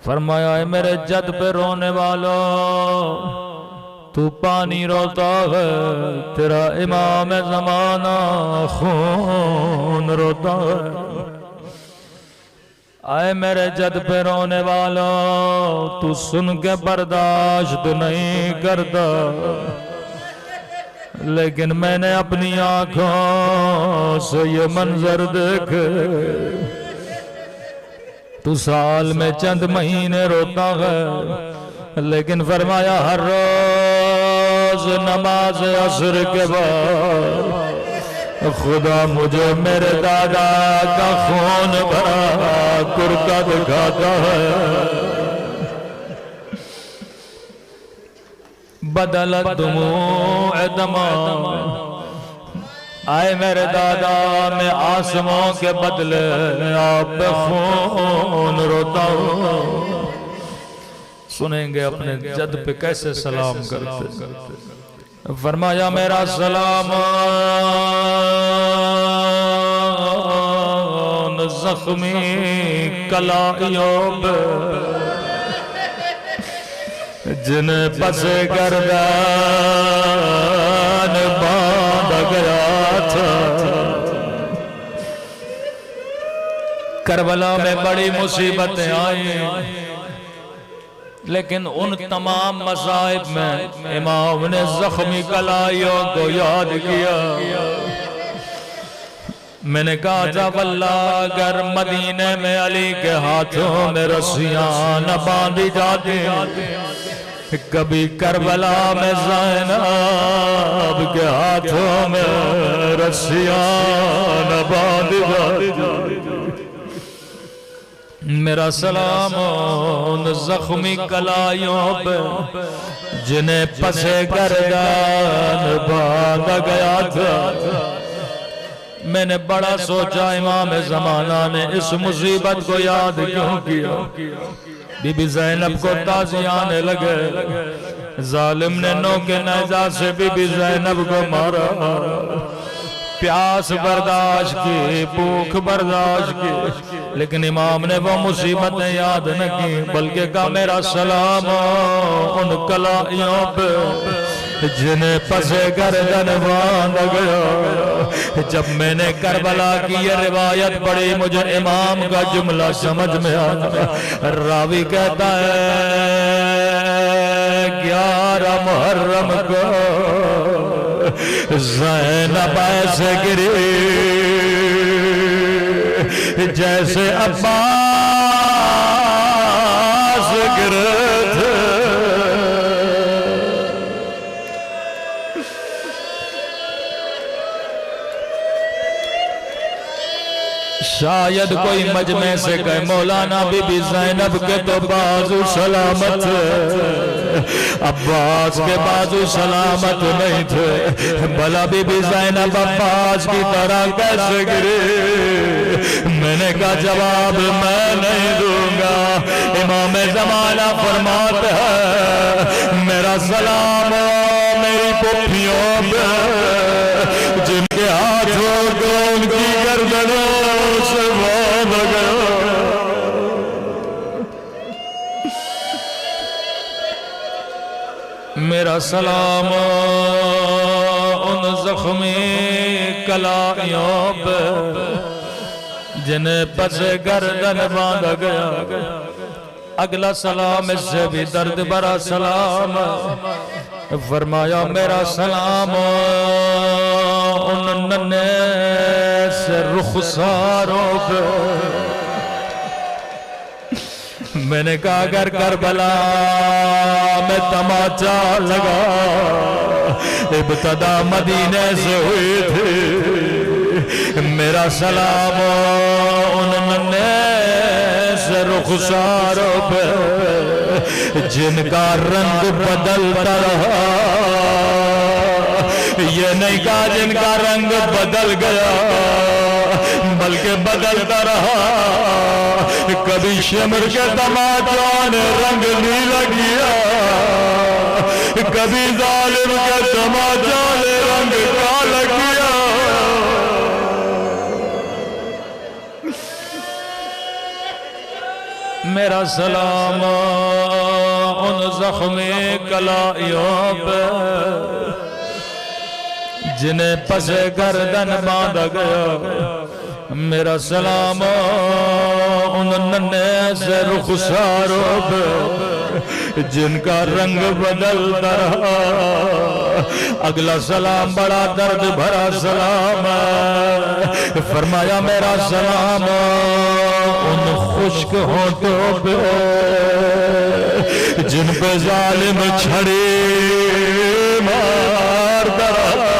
فرمایا ہے میرے جد پہ رونے والو تو پانی روتا ہے، تیرا امام زمانہ خون روتا ہے۔ آئے میرے جد پہ رونے والا تو سن کے برداشت نہیں کرتا، لیکن میں نے اپنی آنکھوں سے یہ منظر دیکھے۔ تو سال میں چند مہینے روتا ہے، لیکن فرمایا ہر روز نماز عصر کے بعد خدا مجھے میرے دادا کا خون بھرا کرتا دکھاتا ہے۔ بدلت دموع دماء، آئے میرے دادا میں آسموں کے بدلے آپ پہ خون روتا ہوں۔ سنیں گے اپنے جد پہ کیسے سلام کرتے۔ فرمایا میرا سلام زخمی کلائیوں پہ جنہیں پس گردان باندھ گیا تھا۔ کربلا میں بڑی مصیبتیں آئیں، لیکن ان تمام مصائب میں امام نے زخمی کلائیوں کو یاد کیا۔ میں نے کہا تھا واللہ اگر مدینے میں علی کے ہاتھوں میں رسیاں نہ باندھی جاتی، کبھی کربلا میں زینب کے ہاتھوں میں رسیاں نہ باندھی جاتی۔ میرا سلام ان زخمی کلائیوں پہ جنہیں پسے گردان باندھا گیا تھا۔ میں نے بڑا سوچا امام زمانہ نے اس مصیبت کو یاد کیوں کیا۔ بی بی زینب کو تازیاں آنے لگے، ظالم نے نوکے نیزہ سے بی بی زینب کو مارا۔ پیاس برداشت کی، بھوک برداشت کی، لیکن امام نے وہ مصیبتیں یاد نہ کی، بلکہ کہا میرا سلام ان کلائیوں پہ جنہیں پسے گردن باندھ گیا۔ جب میں نے کربلا کی یہ روایت پڑھی مجھے امام کا جملہ سمجھ میں آیا۔ راوی کہتا ہے 11 محرم کو زینب ایسے گری جیسے عباس گرے تھے۔ شاید کوئی مجمع سے کہے مولانا بی بی زینب کے تو بازو سلامت تھے، عباس کے بازو سلامت نہیں تھے، بھلا بی بی زینب عباس کی طرح کیسے گری؟ میں نے کہا جواب میں نہیں دوں گا۔ امام زمانہ فرماتے ہیں میرا سلام میری پھوپھیوں پہ جن کے ہاتھوں کو ان کی گردن میرا سلام ان زخمی کلائیوں پہ جنہیں پس گردن باندھ گیا. اگلا سلام اس سے بھی درد بھرا سلام. فرمایا میرا سلام ان ننے سے رخساروں پہ. میں نے کہا اگر کربلا میں تماچا لگا ابتدا مدینے سے ہوئی تھی. میرا سلام ان ننے سے رخساروں پہ جن کا رنگ بدلتا رہا. یہ نہیں کہا جن کا رنگ بدل گیا بلکہ بدلتا رہا. کبھی شمر کے تماچوں نے رنگ نیلا کیا, کبھی ظالم کے تماچوں نے رنگ کالا کیا. میرا سلام ان زخمی کلائیوں پہ جنہیں پس گردن باندھ گیا. میرا سلام ان ننے سے رخساروں پہ جن کا رنگ بدلتا رہا. اگلا سلام بڑا درد بھرا سلام. فرمایا میرا سلام ان خشک ہونٹوں پہ جن پہ ظالم چھڑی مارتا رہا.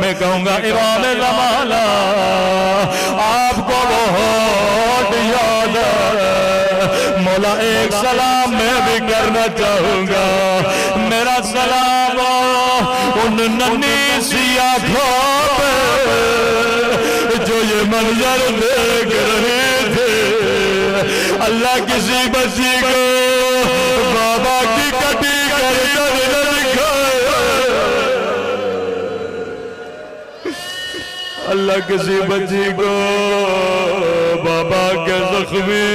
میں کہوں گا امام زمانہ آپ کو وہ ہوٹ یاد ہے. مولا ایک سلام میں بھی کرنا چاہوں گا. میرا سلام ان ننھی سی آنکھوں پہ جو یہ منظر دیکھ رہے تھے. اللہ کسی بچی کو بابا کی کٹی کر اللہ کسی بچی کو بابا کے زخمی